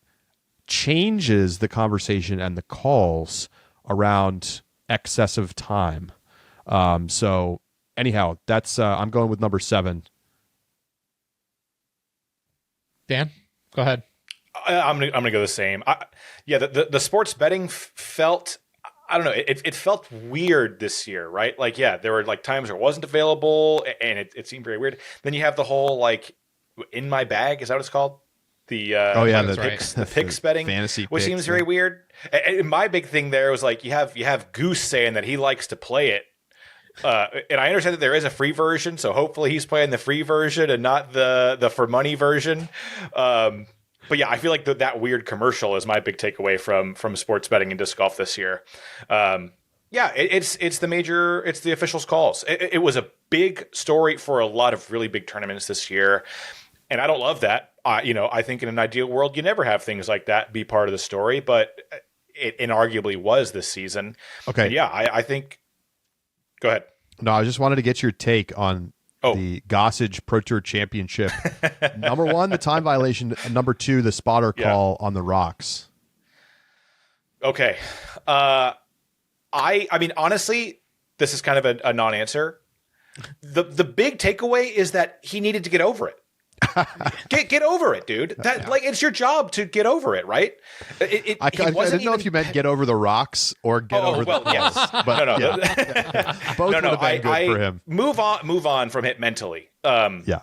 changes the conversation and the calls around excessive time. So anyhow, that's I'm going with number 7. Dan, go ahead. I'm gonna go the same. The sports betting felt, I don't know, it felt weird this year, right? Like, yeah, there were like times where it wasn't available, and it seemed very weird. Then you have the whole like in my bag, is that what it's called? The the picks betting, fantasy, which picks, seems very weird. And my big thing there was like you have Goose saying that he likes to play it. And I understand that there is a free version, so hopefully he's playing the free version and not the for money version. But yeah, I feel like that weird commercial is my big takeaway from sports betting and disc golf this year. It's the officials' calls. It was a big story for a lot of really big tournaments this year, and I don't love that. I think in an ideal world, you never have things like that be part of the story, but it inarguably was this season. Okay. And yeah, I think. Go ahead. No, I just wanted to get your take on the Gossage Pro Tour Championship. Number 1, the time violation. Number 2, the spotter call on the rocks. Okay. I mean, honestly, this is kind of a non-answer. The big takeaway is that he needed to get over it. Get over it, dude. Like it's your job to get over it, right? I didn't know if you meant get over the rocks or get over the yes. But no. Both would have been good for him. Move on from it mentally. Yeah.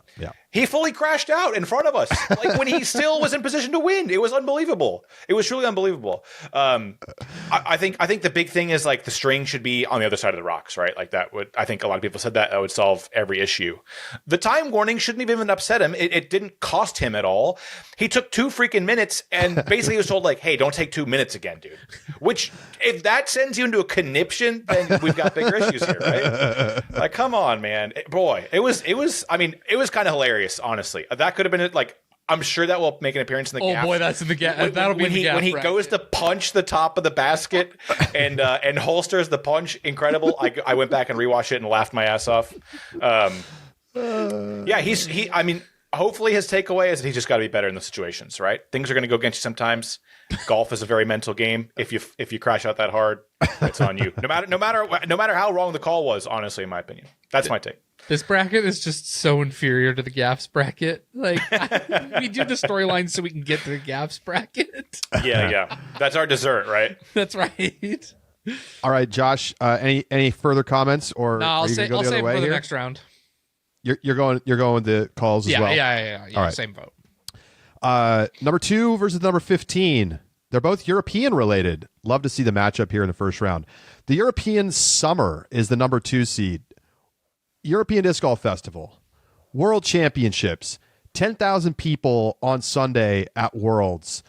He fully crashed out in front of us, like when he still was in position to win. It was unbelievable. It was truly unbelievable. I think the big thing is like the string should be on the other side of the rocks, right? Like that would, I think a lot of people said that would solve every issue. The time warning shouldn't have even upset him. It didn't cost him at all. He took 2 freaking minutes and basically was told like, hey, don't take 2 minutes again, dude. Which if that sends you into a conniption, then we've got bigger issues here, right? Like, come on, man. Boy, it was kind of hilarious. Honestly, that could have been like, I'm sure that will make an appearance in the gaff. Oh boy, that's in the gaff. That'll be the gaff when he bracket. goes to punch the top of the basket and holsters the punch. Incredible. I went back and rewatched it and laughed my ass off. I mean, hopefully his takeaway is that he's just got to be better in the situations, right? Things are going to go against you sometimes. Golf is a very mental game. If you crash out that hard, it's on you. No matter how wrong the call was, honestly, in my opinion. That's my take. This bracket is just so inferior to the Gaffs bracket. Like we do the storyline so we can get to the Gaffs bracket. Yeah. That's our dessert, right? That's right. All right, Josh. Any further comments, or No, are you gonna go I'll the other save way for the here? next round. You're going the calls as well. Yeah. All right. Same vote. Number 2 versus number 15. They're both European related. Love to see the matchup here in the first round. The European Summer is the number 2 seed. European Disc Golf Festival, World Championships, 10,000 people on Sunday at Worlds.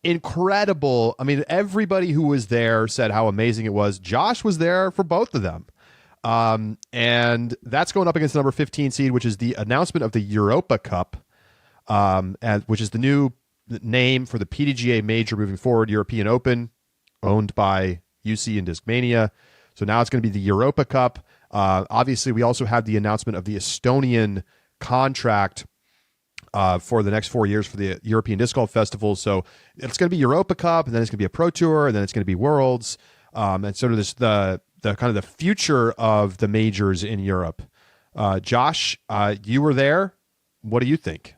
Incredible. I mean, everybody who was there said how amazing it was. Josh was there for both of them. And that's going up against the number 15 seed, which is the announcement of the Europa Cup, which is the new name for the PDGA major moving forward. European Open, owned by UC and Discmania. So now it's going to be the Europa Cup. Obviously, we also had the announcement of the Estonian contract for the next 4 years for the European Disc Golf Festival. So it's going to be Europa Cup, and then it's going to be a Pro Tour, and then it's going to be Worlds, and sort of the kind of the future of the majors in Europe. Josh, you were there. What do you think?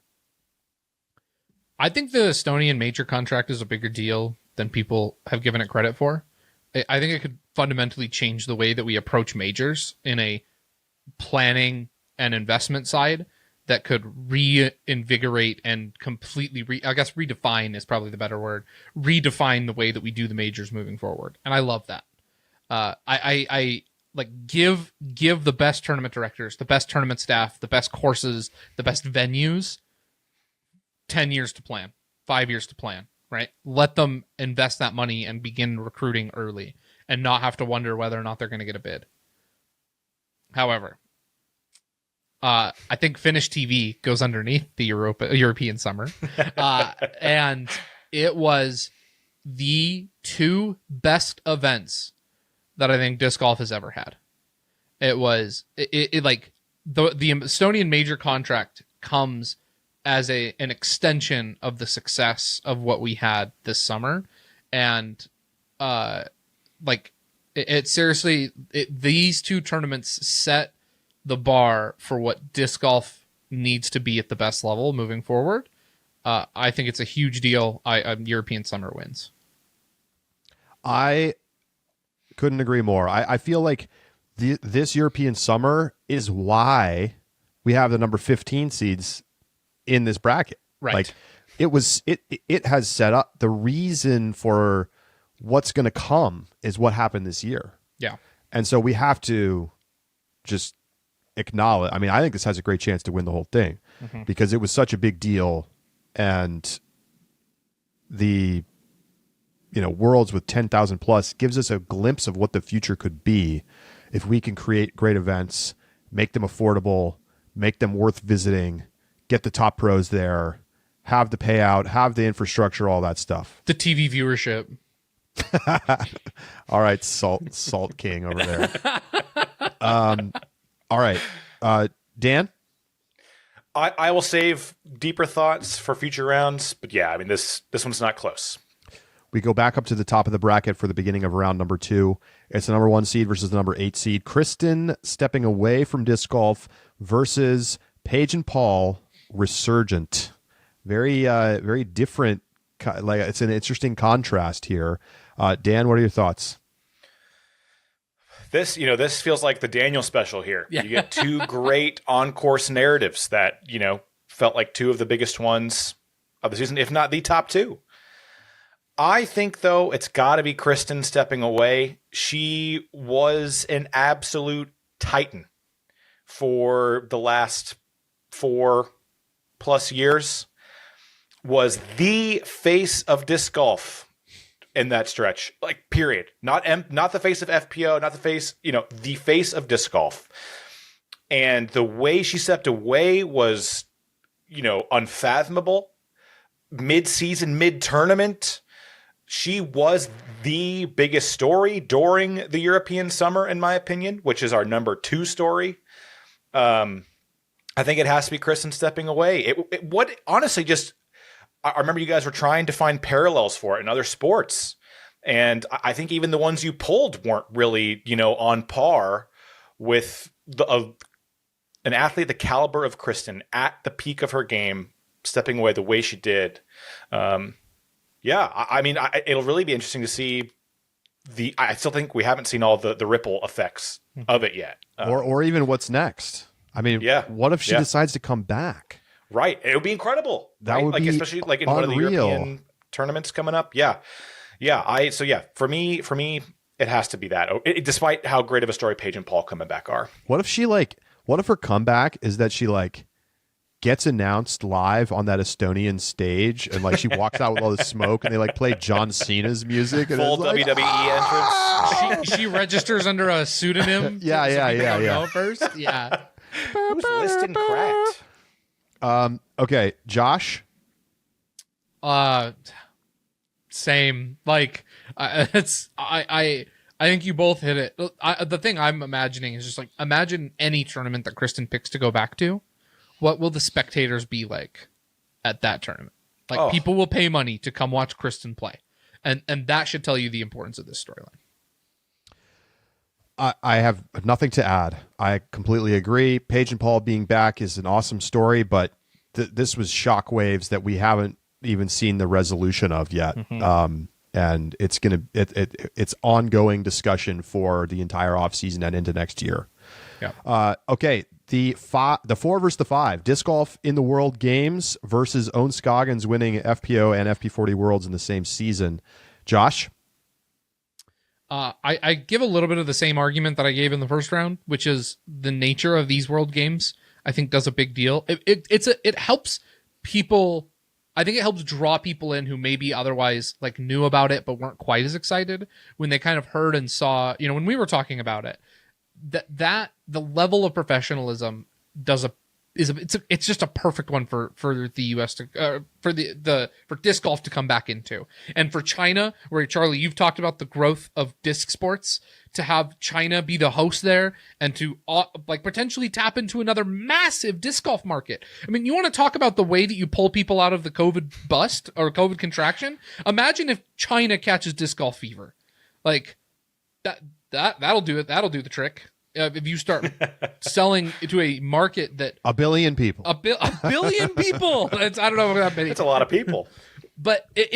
I think the Estonian major contract is a bigger deal than people have given it credit for. I think it could fundamentally change the way that we approach majors in a planning and investment side that could reinvigorate and completely redefine is probably the better word. Redefine the way that we do the majors moving forward. And I love that. I like give the best tournament directors, the best tournament staff, the best courses, the best venues 10 years to plan, 5 years to plan, right? Let them invest that money and begin recruiting early and not have to wonder whether or not they're going to get a bid. However, I think Finnish TV goes underneath the European summer. And it was the two best events that I think disc golf has ever had. It was like the Estonian major contract comes as an extension of the success of what we had this summer. And these two tournaments set the bar for what disc golf needs to be at the best level moving forward. I think it's a huge deal. European summer wins. I couldn't agree more. I feel like this European summer is why we have the number 15 seeds in this bracket. Right. Like it has set up the reason for what's going to come is what happened this year. Yeah. And so we have to just acknowledge. I mean, I think this has a great chance to win the whole thing because it was such a big deal, and the Worlds with 10,000 plus gives us a glimpse of what the future could be if we can create great events, make them affordable, make them worth visiting, get the top pros there, have the payout, have the infrastructure, all that stuff. The TV viewership. All right, Salt King over there. All right, Dan? I will save deeper thoughts for future rounds, but yeah, I mean, this one's not close. We go back up to the top of the bracket for the beginning of round number 2. It's the number 1 seed versus the number 8 seed. Kristen stepping away from disc golf versus Paige and Paul, Resurgent. Very different. Like, it's an interesting contrast here. Dan, what are your thoughts? This feels like the Daniel special here. Yeah. You get two great on-course narratives that, felt like two of the biggest ones of the season, if not the top two. I think, though, it's got to be Kristen stepping away. She was an absolute titan for the last 4+ years, was the face of disc golf in that stretch, like, period. Not the face of FPO, not the face, the face of disc golf. And the way she stepped away was, unfathomable. Mid-season, mid-tournament, she was the biggest story during the European summer, in my opinion, which is our number 2 story. I think it has to be Kristen stepping away. I remember you guys were trying to find parallels for it in other sports. And I think even the ones you pulled weren't really, on par with an athlete the caliber of Kristen at the peak of her game, stepping away the way she did. It'll really be interesting to see I still think we haven't seen all the ripple effects of it yet. Or even what's next. I mean, what if she decides to come back? Right. It would be incredible. That would be especially like in one of the European tournaments coming up. Yeah. Yeah. For me, it has to be that. Despite how great of a story Paige and Paul coming back are. What if her comeback is that she gets announced live on that Estonian stage and she walks out with all the smoke and they play John Cena's music and full WWE entrance. She registers under a pseudonym. Yeah. First. Yeah. Who's listed cracked? Okay, Josh. Same. Like, I think you both hit it. The thing I'm imagining is just like, imagine any tournament that Kristen picks to go back to. What will the spectators be like at that tournament? Like, people will pay money to come watch Kristen play. And that should tell you the importance of this storyline. I have nothing to add. I completely agree. Paige and Paul being back is an awesome story, but this was shockwaves that we haven't even seen the resolution of yet. Mm-hmm. And it's it's ongoing discussion for the entire offseason and into next year. Yeah. Okay. The 4 versus the 5 disc golf in the World Games versus Owen Scoggins winning FPO and FP40 Worlds in the same season. Josh? I give a little bit of the same argument that I gave in the first round, which is the nature of these World Games, I think, does a big deal. It helps people. I think it helps draw people in who maybe otherwise like knew about it but weren't quite as excited when they kind of heard and saw, when we were talking about it, that the level of professionalism it's just a perfect one for the US to for disc golf to come back into. And for China, where Charlie, you've talked about the growth of disc sports, to have China be the host there and to like potentially tap into another massive disc golf market. I mean, you want to talk about the way that you pull people out of the COVID bust or COVID contraction? Imagine if China catches disc golf fever. Like that'll do it. That'll do the trick. If you start selling to a market that a billion people, a billion people, I don't know that many. It's a lot of people, but it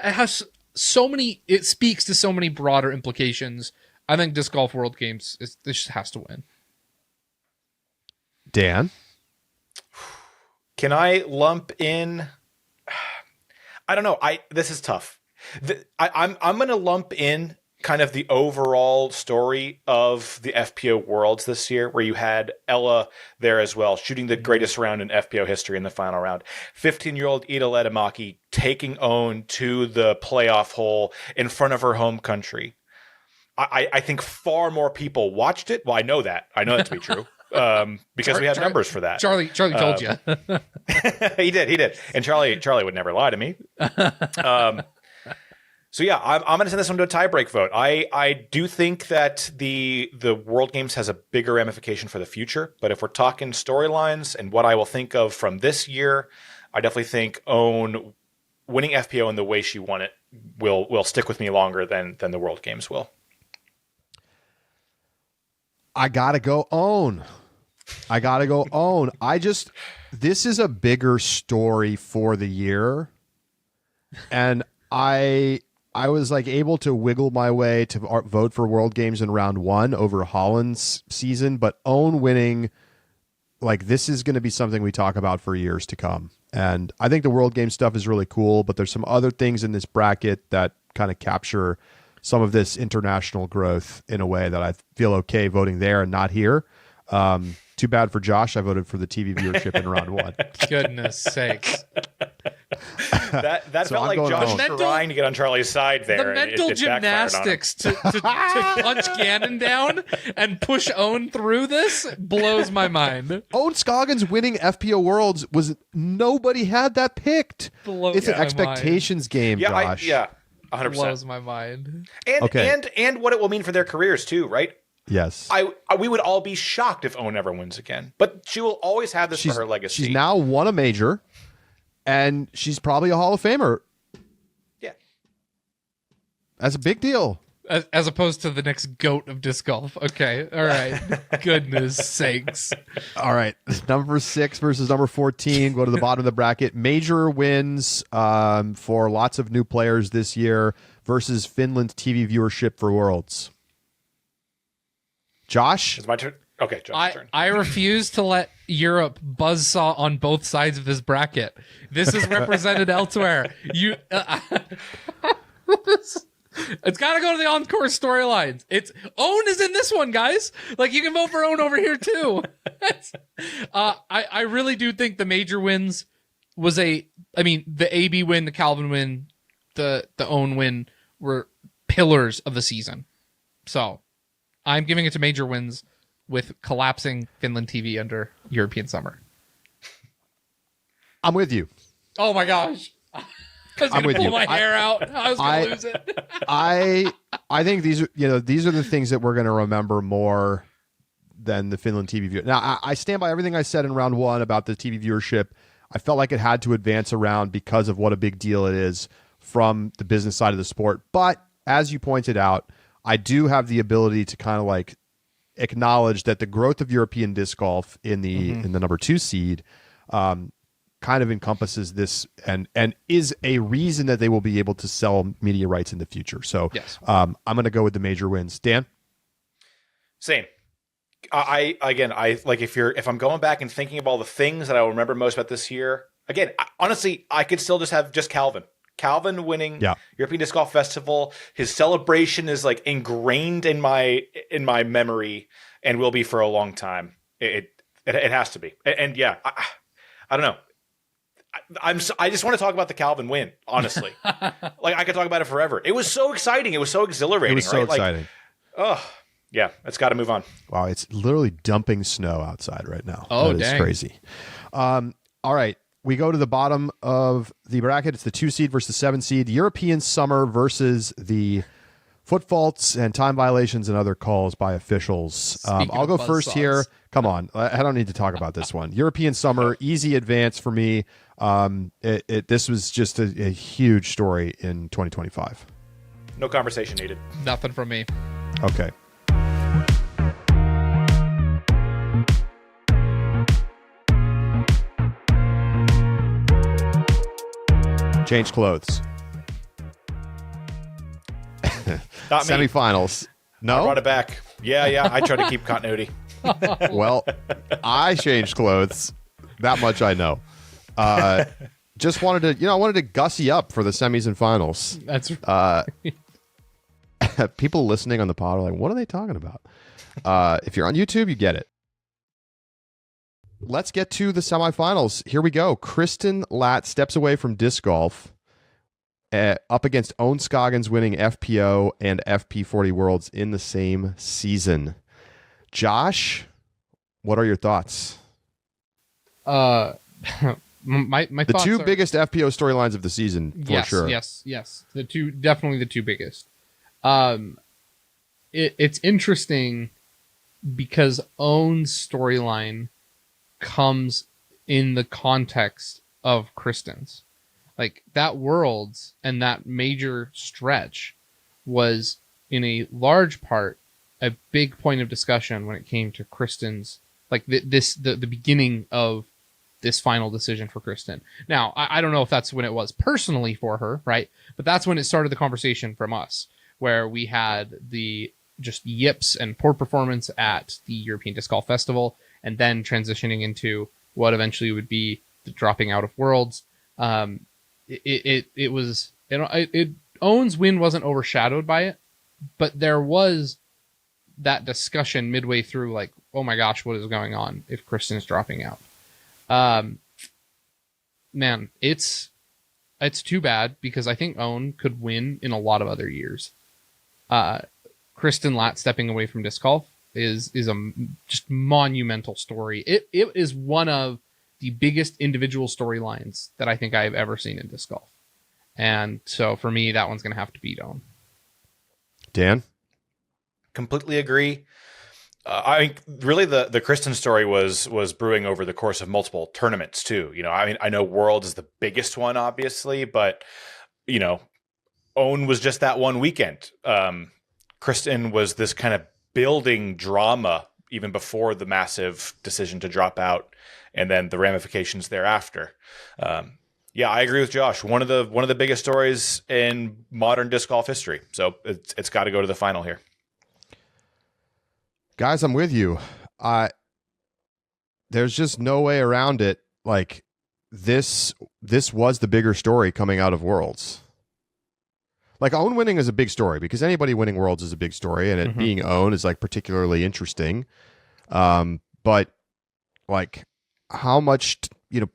has so many. It speaks to so many broader implications. I think Disc Golf World Games this just has to win. Dan, can I lump in? I don't know. This is tough. I'm going to lump in kind of the overall story of the FPO Worlds this year, where you had Ella there as well, shooting the greatest round in FPO history in the final round. 15-year-old Ida Letamaki taking Owen to the playoff hole in front of her home country. I think far more people watched it. Well, I know that to be true. Because we have numbers for that. Charlie told you. He did. And Charlie would never lie to me. So yeah, I'm going to send this one to a tiebreak vote. I do think that the World Games has a bigger ramification for the future, but if we're talking storylines and what I will think of from this year, I definitely think Owen winning FPO in the way she won it will stick with me longer than the World Games will. I gotta go Owen. This is a bigger story for the year, and I was like able to wiggle my way to vote for World Games in round 1 over Holland's season, but Owen winning, like, this is going to be something we talk about for years to come. And I think the World Games stuff is really cool, but there's some other things in this bracket that kind of capture some of this international growth in a way that I feel okay voting there and not here. Too bad for Josh. I voted for the TV viewership in round 1. Goodness sakes. That So felt I'm like going Josh Owen. trying to get on Charlie's side there. The mental gymnastics to punch Gannon down and push Owen through this blows my mind. Owen Scoggins winning FPO Worlds nobody had that picked. It's an my expectations game, Yeah, Josh. 100%. Blows my mind. And what it will mean for their careers too, right? Yes. We would all be shocked if Owen ever wins again, but she will always have this for her legacy. She's now won a major, and she's probably a Hall of Famer. Yeah, That's a big deal. As opposed to the next GOAT of disc golf. Okay, all right. Goodness sakes. All right, number 6 versus number 14. Go to the bottom of the bracket. Major wins for lots of new players this year versus Finland's TV viewership for Worlds. Josh? it's my turn. Okay, Josh's turn. I refuse to let Europe buzzsaw on both sides of this bracket. This is represented elsewhere. It's got to go to the encore storylines. Owen is in this one, guys. Like, you can vote for Owen over here too. I really do think the major wins was the AB win, the Calvin win, the Owen win were pillars of the season. So I'm giving it to major wins with collapsing Finland TV under European summer. I'm with you. Oh my gosh. I was I'm gonna with pull you. my hair out. I was gonna lose it. I think these are these are the things that we're going to remember more than the Finland TV view. Now I stand by everything I said in round one about the TV viewership. I felt like it had to advance around because of what a big deal it is from the business side of the sport. But as you pointed out, I do have the ability to kind of like acknowledge that the growth of European disc golf in the number 2 seed kind of encompasses this and is a reason that they will be able to sell media rights in the future. So Yes. I'm going to go with the major wins. Dan? Same. I like if I'm going back and thinking of all the things that I will remember most about this year. Again, honestly, I could still just have Calvin. Calvin winning European Disc Golf Festival. His celebration is like ingrained in my memory and will be for a long time. It has to be. And yeah, I don't know. I just want to talk about the Calvin win, honestly. Like I could talk about it forever. It was so exciting. It was so exhilarating. It was so exciting. Like, yeah, it's got to move on. Wow, it's literally dumping snow outside right now. Oh, that is dang. crazy. All right, we go to the bottom of the bracket. It's the 2 seed versus the 7 seed. European Summer versus the foot faults and time violations and other calls by officials. I'll go first here. Come on, I don't need to talk about this one. European Summer, easy advance for me. This was just a huge story in 2025. No conversation needed. Nothing from me. Okay. Change clothes. Not me. Semifinals. I No? brought it back. Yeah. I try to keep continuity. Well, I changed clothes. That much I know. Just wanted to, I wanted to gussy up for the semis and finals. That's People listening on the pod are like, what are they talking about? If you're on YouTube, you get it. Let's get to the semifinals. Here we go. Kristen Latt steps away from disc golf up against Owen Scoggins winning FPO and FP40 Worlds in the same season. Josh, what are your thoughts? my The thoughts two are, biggest FPO storylines of the season, for sure. Yes. Definitely the two biggest. It's interesting because Owen's storyline comes in the context of Kristen's. Like that Worlds and that major stretch was in a large part a big point of discussion when it came to Kristen's, like the beginning of this final decision for Kristen. Now, I don't know if that's when it was personally for her, right? But that's when it started the conversation from us, where we had the just yips and poor performance at the European Disc Golf Festival, and then transitioning into what eventually would be the dropping out of Worlds. It was, Owen's win wasn't overshadowed by it, but there was that discussion midway through, like, oh my gosh, what is going on if Kristen's dropping out? Man, it's too bad because I think Owen could win in a lot of other years. Kristen Latt stepping away from disc golf is a just monumental story. It is one of the biggest individual storylines that I think I have ever seen in disc golf. And so for me, that one's going to have to beat Owen. Dan? Completely agree. I mean, really, the Kristen story was brewing over the course of multiple tournaments too. I mean, I know World is the biggest one, obviously, but Owen was just that one weekend. Kristen was this kind of building drama even before the massive decision to drop out, and then the ramifications thereafter. Yeah, I agree with Josh. One of the biggest stories in modern disc golf history. So it's got to go to the final here. Guys, I'm with you. There's just no way around it. Like this was the bigger story coming out of Worlds. Like Owen winning is a big story because anybody winning Worlds is a big story, and it being Owen is like particularly interesting. But like how much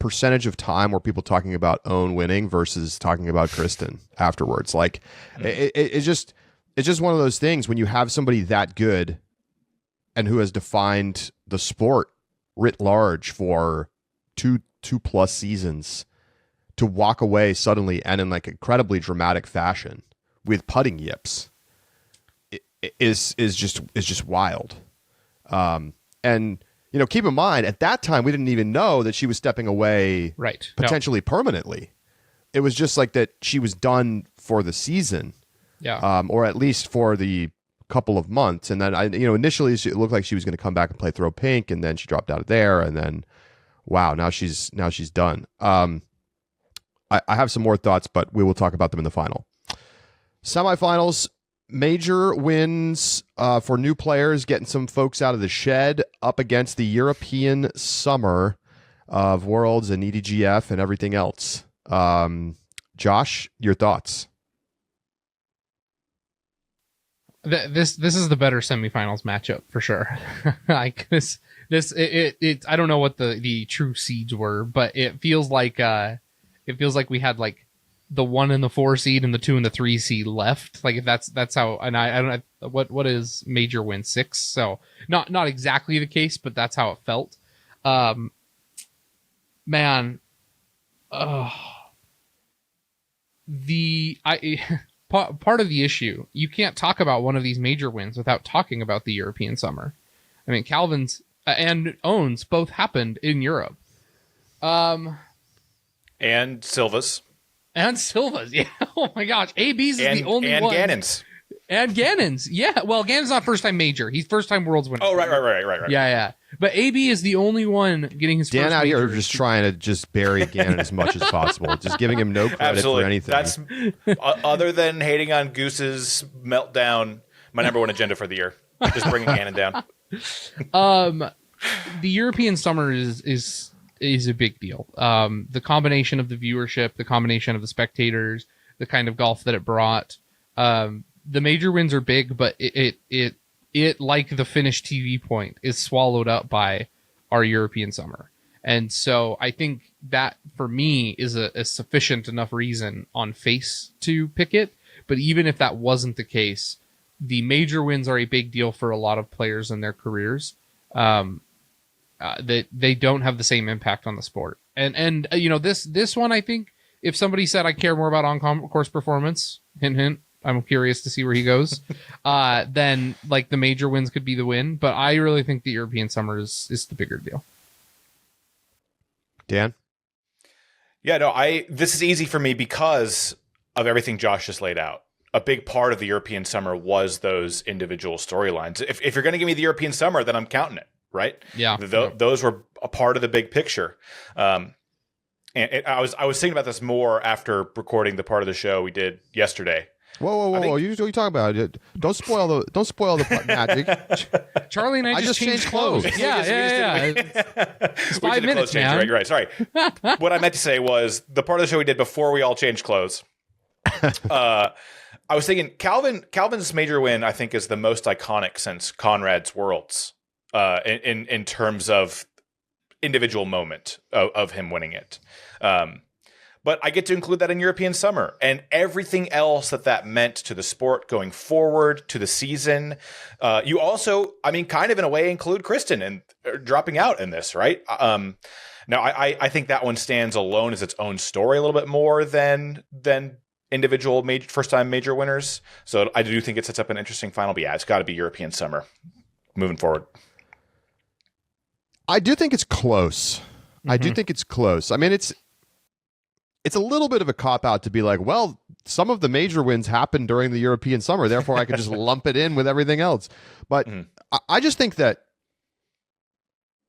percentage of time were people talking about Owen winning versus talking about Kristen afterwards? Like it's just one of those things when you have somebody that good and who has defined the sport writ large for two plus seasons to walk away suddenly and in like incredibly dramatic fashion with putting yips is just wild. And keep in mind at that time we didn't even know that she was stepping away potentially permanently. It was just like that she was done for the season, or at least for the couple of months. And then initially it looked like she was going to come back and play throw pink, and then she dropped out of there, and then wow, now she's done. I have some more thoughts, but we will talk about them in the final. Semifinals, major wins for new players, getting some folks out of the shed up against the European summer of Worlds and EDGF and everything else. Josh, your thoughts? This is the better semifinals matchup for sure. Like this I don't know what the true seeds were, but it feels like we had like the 1 and the 4 seed and the 2 and the 3 seed left. Like if that's how, and I don't know what is major win 6. So not exactly the case, but that's how it felt. Man, part of the issue, you can't talk about one of these major wins without talking about the European summer. I mean, Calvin's and Own's both happened in Europe. And Silva's. And Silva's, yeah. Oh my gosh. AB's is the only one. And Gannon's. And Gannon's, yeah. Well, Gannon's not first time major. He's first time Worlds winner. Oh, right. Yeah. But AB is the only one getting his Dan first out major. here just trying to just bury Gannon as much as possible. Just giving him no credit Absolutely. for anything. That's other than hating on Goose's meltdown, my number one agenda for the year. Just bringing Gannon down. The European summer is a big deal. The combination of the viewership, the combination of the spectators, the kind of golf that it brought. The major wins are big, but it like the Finnish TV point is swallowed up by our European summer. And so I think that for me is a sufficient enough reason on face to pick it. But even if that wasn't the case, the major wins are a big deal for a lot of players in their careers. That they don't have the same impact on the sport. And this one, I think if somebody said I care more about on-course performance, hint, hint, I'm curious to see where he goes, then like the major wins could be the win. But I really think the European summer is the bigger deal. Dan? Yeah, no, this is easy for me because of everything Josh just laid out. A big part of the European summer was those individual storylines. If you're going to give me the European summer, then I'm counting it. Right? Yeah. Those were a part of the big picture. And I was thinking about this more after recording the part of the show we did yesterday. Whoa! What are you talking about? Don't spoil the magic. Charlie and I just changed clothes. Yeah. It's 5 minutes, man. Right. Sorry. What I meant to say was the part of the show we did before we all changed clothes. I was thinking Calvin's major win, I think, is the most iconic since Conrad's Worlds. In terms of individual moment of him winning it. But I get to include that in European summer and everything else that meant to the sport going forward, to the season. You also, kind of in a way include Kristen and dropping out in this, right? Now, I think that one stands alone as its own story a little bit more than individual first-time major winners. So I do think it sets up an interesting final. But yeah, it's got to be European summer moving forward. I do think it's close. I do think it's close. I mean, it's a little bit of a cop-out to be like, well, some of the major wins happened during the European summer, therefore I could just lump it in with everything else. But I just think that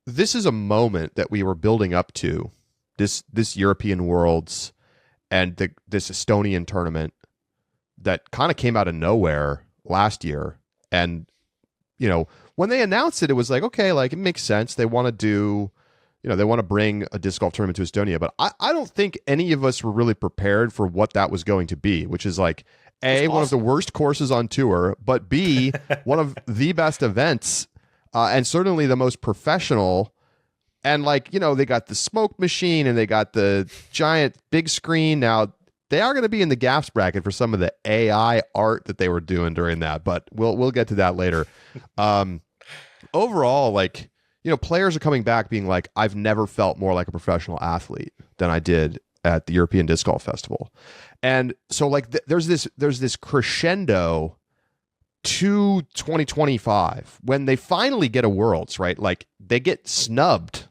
this is a moment that we were building up to, this European Worlds and this Estonian tournament that kind of came out of nowhere last year. And, when they announced it, it was like, okay, like it makes sense. They want to do, they want to bring a disc golf tournament to Estonia. But I don't think any of us were really prepared for what that was going to be, which is like, A, one of the worst courses on tour, but B, one of the best events and certainly the most professional. And like, they got the smoke machine and they got the giant big screen. Now, they are going to be in the gaps bracket for some of the AI art that they were doing during that, but we'll get to that later. Overall, like, players are coming back being like, I've never felt more like a professional athlete than I did at the European Disc Golf Festival. And so like there's this crescendo to 2025 when they finally get a Worlds, right? Like they get snubbed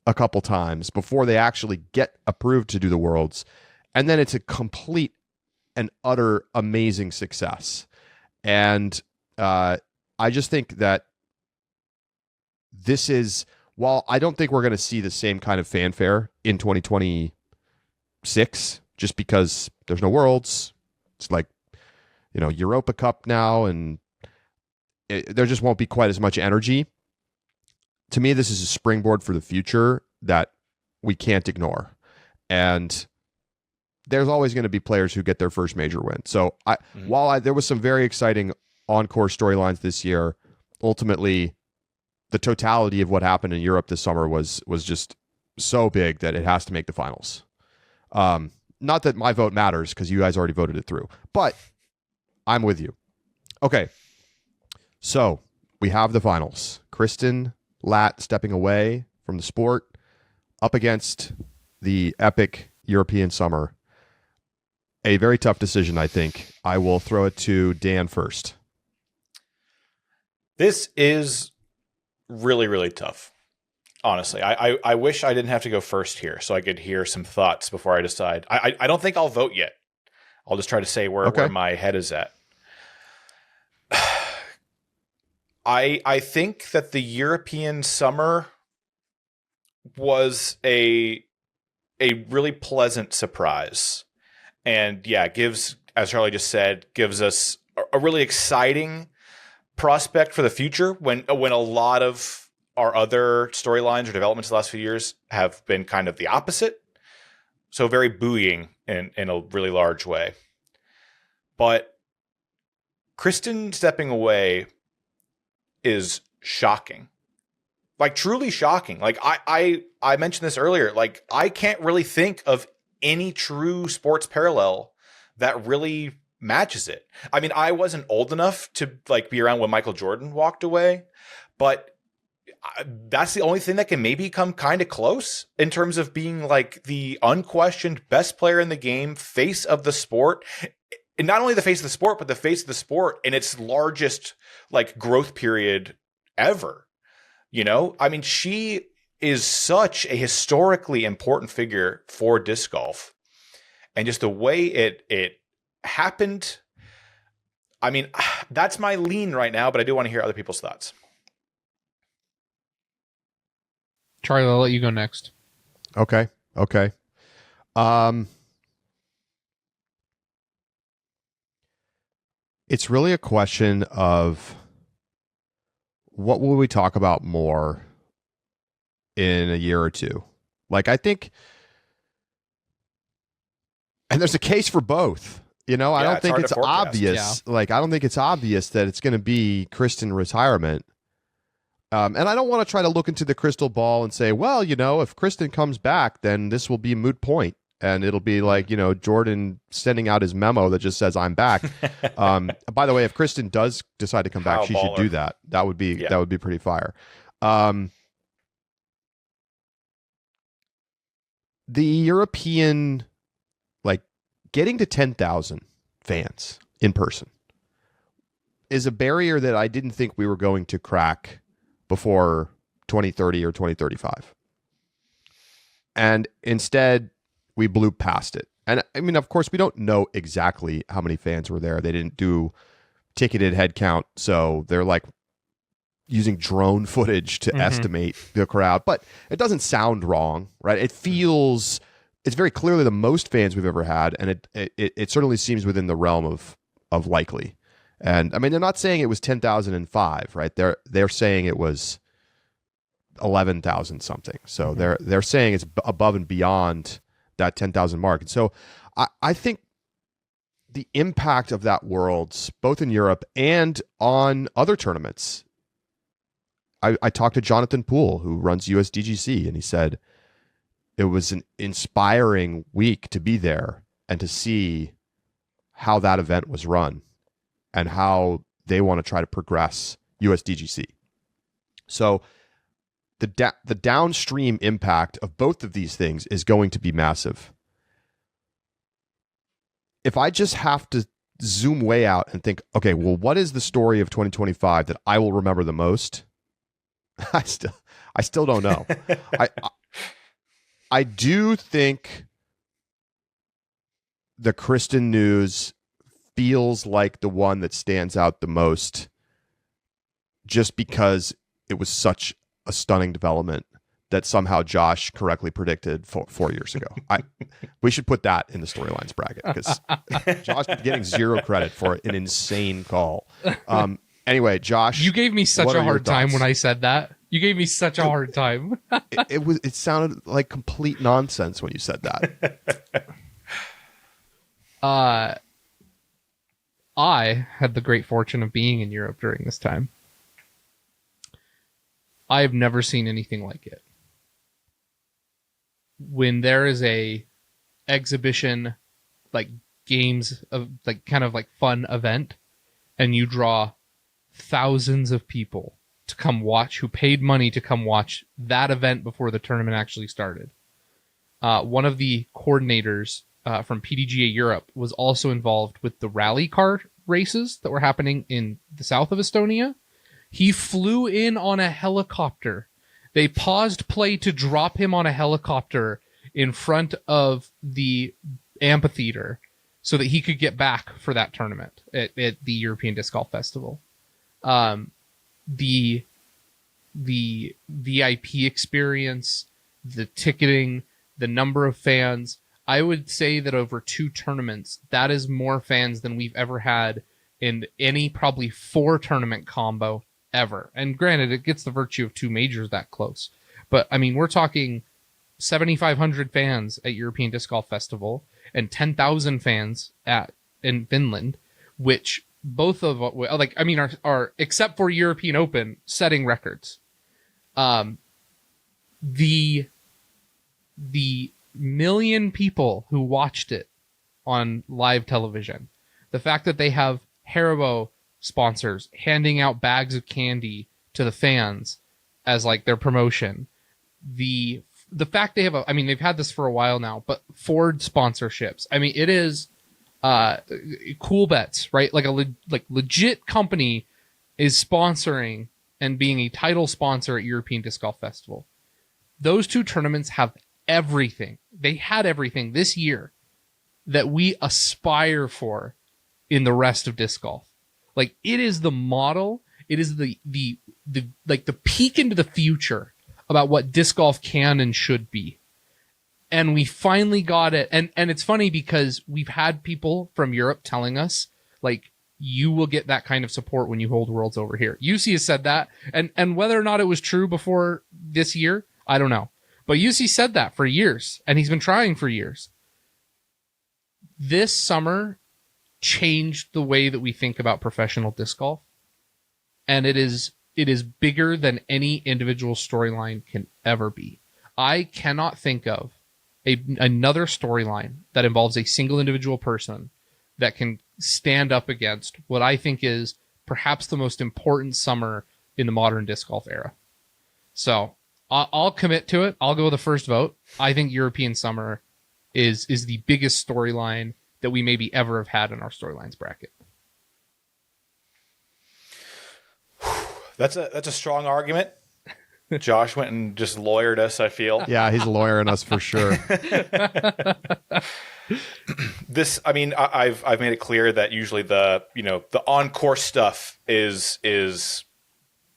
a couple times before they actually get approved to do the Worlds. And then it's a complete and utter amazing success. And I just think that this is, while I don't think we're going to see the same kind of fanfare in 2026, just because there's no Worlds. It's like, Europa Cup now, and there just won't be quite as much energy. To me, this is a springboard for the future that we can't ignore. And there's always going to be players who get their first major win. So while there was some very exciting on-course storylines this year, ultimately the totality of what happened in Europe this summer was just so big that it has to make the finals. Not that my vote matters because you guys already voted it through, but I'm with you. Okay, so we have the finals. Kristen Latt stepping away from the sport up against the epic European summer. A very tough decision, I think. I will throw it to Dan first. This is really, really tough. Honestly, I wish I didn't have to go first here so I could hear some thoughts before I decide. I don't think I'll vote yet. I'll just try to say where my head is at. I think that the European summer was a really pleasant surprise. And yeah, gives, as Charlie just said, gives us a really exciting prospect for the future when a lot of our other storylines or developments the last few years have been kind of the opposite. So very buoying in a really large way. But Kristen stepping away is shocking. Like truly shocking. Like I mentioned this earlier. Like I can't really think of any true sports parallel that really matches it. I mean, I wasn't old enough to like be around when Michael Jordan walked away, but that's the only thing that can maybe come kind of close in terms of being like the unquestioned best player in the game, face of the sport. And not only the face of the sport, but the face of the sport in its largest like growth period ever. I mean, she is such a historically important figure for disc golf, and just the way it happened. I mean, that's my lean right now, but I do want to hear other people's thoughts. Charlie, I'll let you go next. Okay. It's really a question of what will we talk about more in a year or two? Like, I think, and there's a case for both. I don't think it's obvious. Yeah. Like, I don't think it's obvious that it's going to be Kristen retirement. And I don't want to try to look into the crystal ball and say, well, if Kristen comes back, then this will be a moot point. And it'll be like, Jordan sending out his memo that just says, I'm back. By the way, if Kristen does decide to come back, she should do that. That would be pretty fire. The European, like getting to 10,000 fans in person is a barrier that I didn't think we were going to crack before 2030 or 2035. And instead, we blew past it. And I mean, of course, we don't know exactly how many fans were there. They didn't do ticketed head count. So they're like using drone footage to estimate the crowd. But it doesn't sound wrong, right? It feels, it's very clearly the most fans we've ever had. And it certainly seems within the realm of likely. And I mean, they're not saying it was 10,005, right? They're saying it was 11,000 something. So they're saying it's above and beyond that 10,000 mark. And so I think the impact of that Worlds, both in Europe and on other tournaments, I talked to Jonathan Poole, who runs USDGC, and he said it was an inspiring week to be there and to see how that event was run and how they want to try to progress USDGC. So the downstream impact of both of these things is going to be massive. if I just have to zoom way out and think, okay, well, what is the story of 2025 that I will remember the most? I still don't know. I do think the Kristen news feels like the one that stands out the most, just because it was such a stunning development that somehow Josh correctly predicted 4 years ago. We should put that in the storylines bracket, because Josh is getting zero credit for an insane call. Anyway, Josh, you gave me such a hard time when I said that. You gave me such a hard time. It sounded like complete nonsense when you said that. I had the great fortune of being in Europe during this time. I have never seen anything like it. When there is a exhibition, like games of like kind of like fun event, and you draw thousands of people to come watch, who paid money to come watch that event before the tournament actually started. One of the coordinators from PDGA Europe was also involved with the rally car races that were happening in the south of Estonia. He flew in on a helicopter. They paused play to drop him on a helicopter in front of the amphitheater so that he could get back for that tournament at the European Disc Golf Festival. The VIP experience, the ticketing, the number of fans, I would say that over 2 tournaments, that is more fans than we've ever had in any probably 4 tournament combo ever. And granted, it gets the virtue of 2 majors that close. But I mean, we're talking 7,500 fans at European Disc Golf Festival and 10,000 fans in Finland, which both of are except for European Open, setting records. The million people who watched it on live television, the fact that they have Haribo sponsors handing out bags of candy to the fans as like their promotion, the fact they have they've had this for a while now, but Ford sponsorships. I mean, it is Cool Bets, right? Like legit company is sponsoring and being a title sponsor at European Disc Golf Festival. Those 2 tournaments have everything. They had everything this year that we aspire for in the rest of disc golf. Like, it is the model. It is the peek into the future about what disc golf can and should be. And we finally got it. And it's funny because we've had people from Europe telling us, like, you will get that kind of support when you hold Worlds over here. UC has said that. And whether or not it was true before this year, I don't know. But UC said that for years, and he's been trying for years. This summer changed the way that we think about professional disc golf. And it is bigger than any individual storyline can ever be. I cannot think of another storyline that involves a single individual person that can stand up against what I think is perhaps the most important summer in the modern disc golf era. So I'll commit to it. I'll go the first vote. I think European Summer is the biggest storyline that we maybe ever have had in our storylines bracket. That's a strong argument. Josh went and just lawyered us, I feel. Yeah, he's lawyering us for sure. I've made it clear that usually the on-course stuff is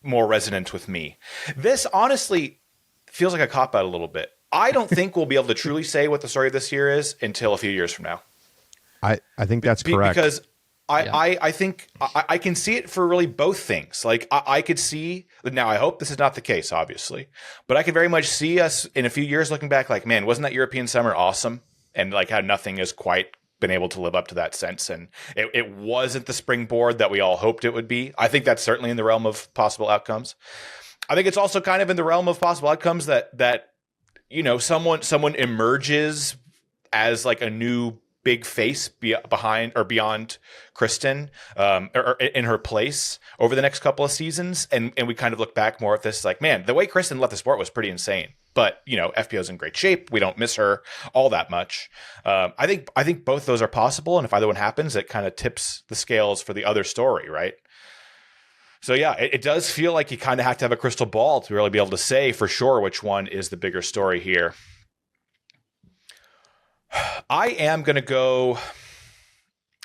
more resonant with me. This honestly feels like a cop-out a little bit. I don't think we'll be able to truly say what the story of this year is until a few years from now. I think that's correct. Because I think I can see it for really both things. Like I could see now. I hope this is not the case, obviously, but I could very much see us in a few years looking back, like, man, wasn't that European Summer awesome? And like how nothing has quite been able to live up to that sense, and it wasn't the springboard that we all hoped it would be. I think that's certainly in the realm of possible outcomes. I think it's also kind of in the realm of possible outcomes that someone emerges as like a new big face behind or beyond Kristen, or in her place over the next couple of seasons. And we kind of look back more at this like, man, the way Kristen left the sport was pretty insane. But, you know, FPO's in great shape. We don't miss her all that much. I think both those are possible. And if either one happens, it kind of tips the scales for the other story, right? So, yeah, it does feel like you kind of have to have a crystal ball to really be able to say for sure which one is the bigger story here. I'm going to go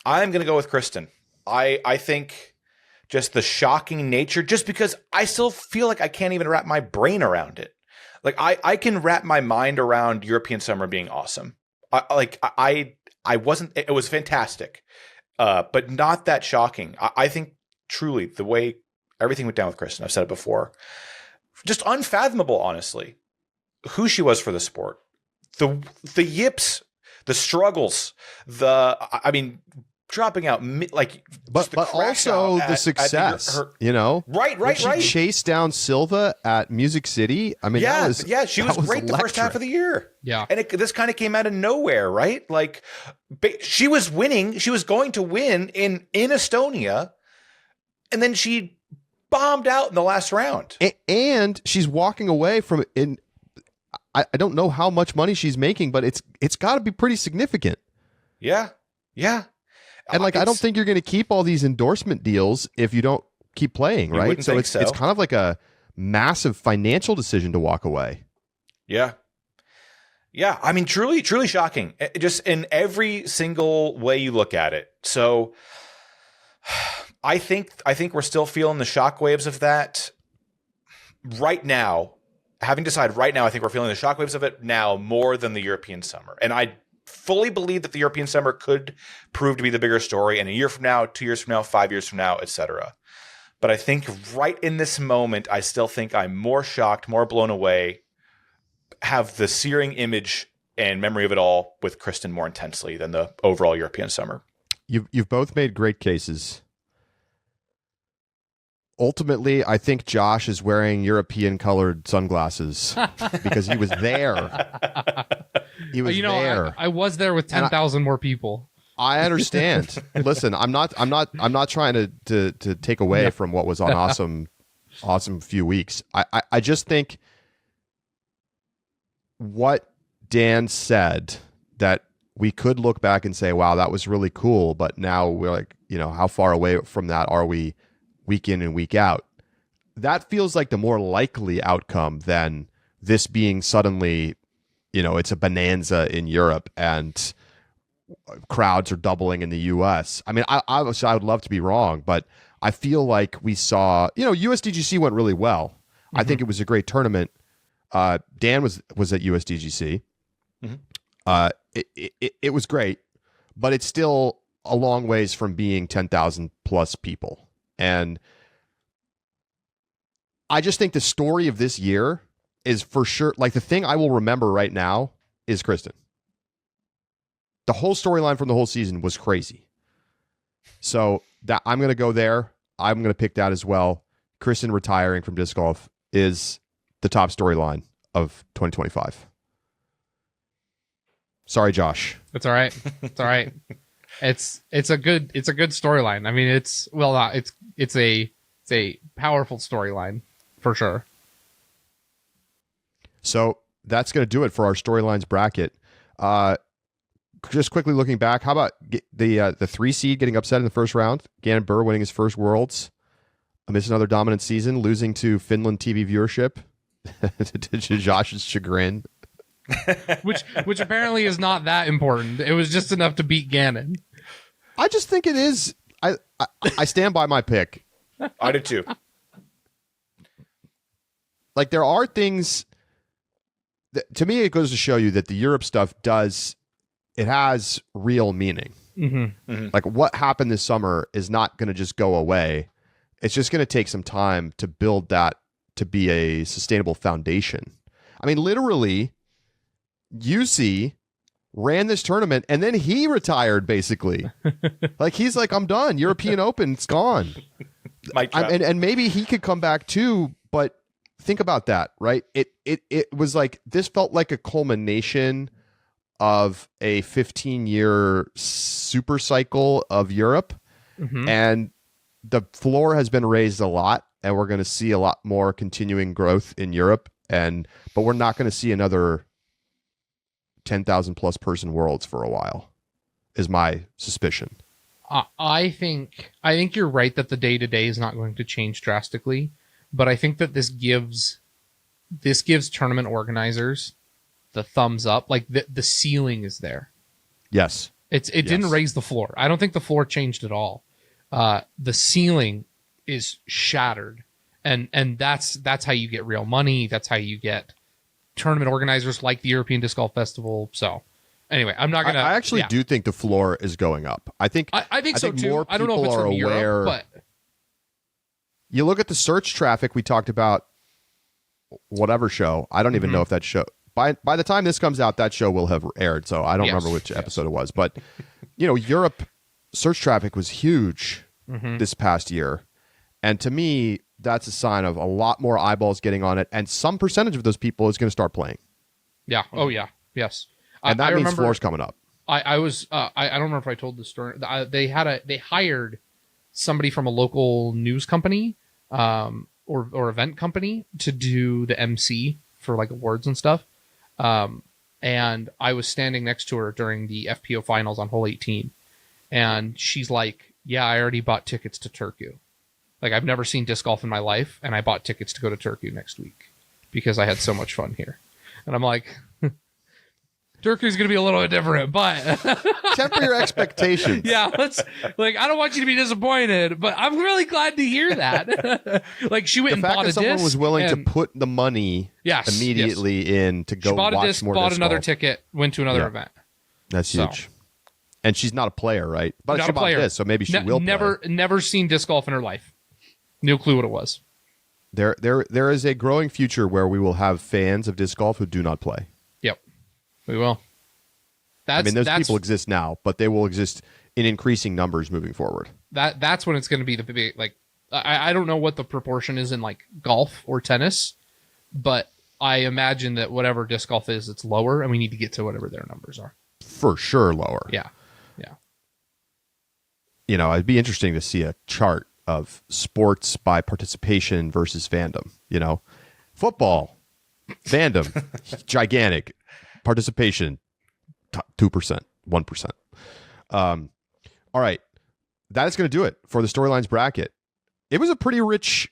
with Kristen. I think just the shocking nature, just because I still feel like I can't even wrap my brain around it. Like I can wrap my mind around European Summer being awesome. I wasn't, it was fantastic, but not that shocking. I think truly the way everything went down with Kristen, I've said it before, just unfathomable, honestly, who she was for the sport, the yips, the struggles, dropping out but also the success, you know, right. She chased down Silva at Music City. I mean, she was great the first half of the year. Yeah, and this kind of came out of nowhere, right? Like she was winning, she was going to win in Estonia, and then she bombed out in the last round. And she's walking away from it. I don't know how much money she's making, but it's got to be pretty significant. Yeah. And I don't think you're going to keep all these endorsement deals if you don't keep playing, right? So it's kind of like a massive financial decision to walk away. Yeah. I mean, truly shocking, just in every single way you look at it. So I think we're still feeling the shockwaves of that right now. Having decided right now, I think we're feeling the shockwaves of it now more than the European Summer. And I fully believe that the European Summer could prove to be the bigger story in a year from now, 2 years from now, 5 years from now, etc. But I think right in this moment, I still think I'm more shocked, more blown away, have the searing image and memory of it all with Kristen more intensely than the overall European Summer. You've both made great cases. Ultimately, I think Josh is wearing European-colored sunglasses because he was there. He was there. I was there with 10,000 more people. I understand. Listen, I'm not trying to take away from what was an awesome few weeks. I just think what Dan said, that we could look back and say, wow, that was really cool, but now we're like, you know, how far away from that are we week in and week out? That feels like the more likely outcome than this being suddenly, you know, it's a bonanza in Europe and crowds are doubling in the US. I mean, I would love to be wrong, but I feel like we saw, you know, USDGC went really well. Mm-hmm. I think it was a great tournament. Dan was at USDGC. Mm-hmm. It was great, but it's still a long ways from being 10,000 plus people. And I just think the story of this year is for sure, like the thing I will remember right now is Kristen. The whole storyline from the whole season was crazy. So that I'm going to go there. I'm going to pick that as well. Kristen retiring from disc golf is the top storyline of 2025. Sorry, Josh. It's all right. It's all right. It's a good storyline. I mean, it's a powerful storyline for sure. So that's going to do it for our storylines bracket. Just quickly looking back, how about the 3 seed getting upset in the first round? Gannon Buhr winning his first Worlds amidst another dominant season, losing to Finland TV viewership to Josh's chagrin. which apparently is not that important. It was just enough to beat Gannon. I just think it is. I stand by my pick. I did too. Like there are things that, to me, it goes to show you that the Europe stuff has real meaning. Mm-hmm. Mm-hmm. Like what happened this summer is not going to just go away. It's just going to take some time to build that to be a sustainable foundation. I mean, literally, UC ran this tournament and then he retired basically. Like he's like, I'm done. European Open, it's gone. And maybe he could come back too, but think about that, right? It was like, this felt like a culmination of a 15-year super cycle of Europe, and the floor has been raised a lot, and we're going to see a lot more continuing growth in Europe, but we're not going to see another 10,000 plus person worlds for a while, is my suspicion. I think you're right that the day-to-day is not going to change drastically, but I think that this gives tournament organizers the thumbs up. Like the ceiling is there. Yes. It didn't raise the floor. I don't think the floor changed at all. The ceiling is shattered, and that's how you get real money. That's how you get tournament organizers like the European Disc Golf Festival. So anyway, I'm not gonna. I actually do think the floor is going up. I think so too. More I don't know if it's people from are aware. Europe, but you look at the search traffic we talked about. Whatever show, I don't even know if that show. By the time this comes out, that show will have aired. So I don't remember which episode it was, but Europe search traffic was huge this past year, and to me, that's a sign of a lot more eyeballs getting on it, and some percentage of those people is going to start playing. Yeah. Oh yeah. Yes. And that means floor's coming up. I was I don't remember if I told the story. They hired somebody from a local news company or event company to do the MC for like awards and stuff. And I was standing next to her during the FPO finals on hole 18, and she's like, "Yeah, I already bought tickets to Turku. Like, I've never seen disc golf in my life, and I bought tickets to go to Turku next week because I had so much fun here." And I'm like, Turku's gonna be a little bit different, but temper your expectations. Yeah, I don't want you to be disappointed, but I'm really glad to hear that. Like, she went and bought a disc. The fact that someone was willing to put the money immediately in to go watch more disc, bought another ticket, went to another event. That's huge. And she's not a player, right? But she bought this, so maybe she will play. Never seen disc golf in her life. No clue what it was. There is a growing future where we will have fans of disc golf who do not play. Yep, we will. Those people exist now, but they will exist in increasing numbers moving forward. That's when it's going to be the big, like, I don't know what the proportion is in like golf or tennis, but I imagine that whatever disc golf is, it's lower, and we need to get to whatever their numbers are. For sure, lower. Yeah. It'd be interesting to see a chart of sports by participation versus fandom. Football, fandom, gigantic. Participation, 2%, 1%. All right. That is going to do it for the Storylines bracket. It was a pretty rich,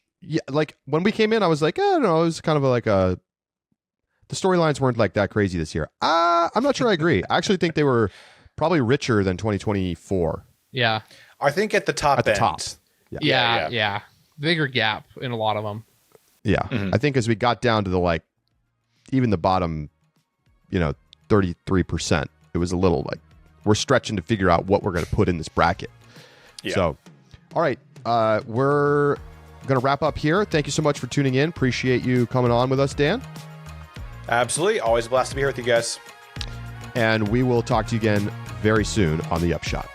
like, when we came in, I was like, I don't know, it was kind of the storylines weren't like that crazy this year. I'm not sure I agree. I actually think they were probably richer than 2024. Yeah. I think at the top end. Top. Yeah. Bigger gap in a lot of them. Yeah. I think as we got down to the, even the bottom, 33%, it was a little like we're stretching to figure out what we're going to put in this bracket. Yeah. So, all right. We're going to wrap up here. Thank you so much for tuning in. Appreciate you coming on with us, Dan. Absolutely. Always a blast to be here with you guys. And we will talk to you again very soon on The Upshot.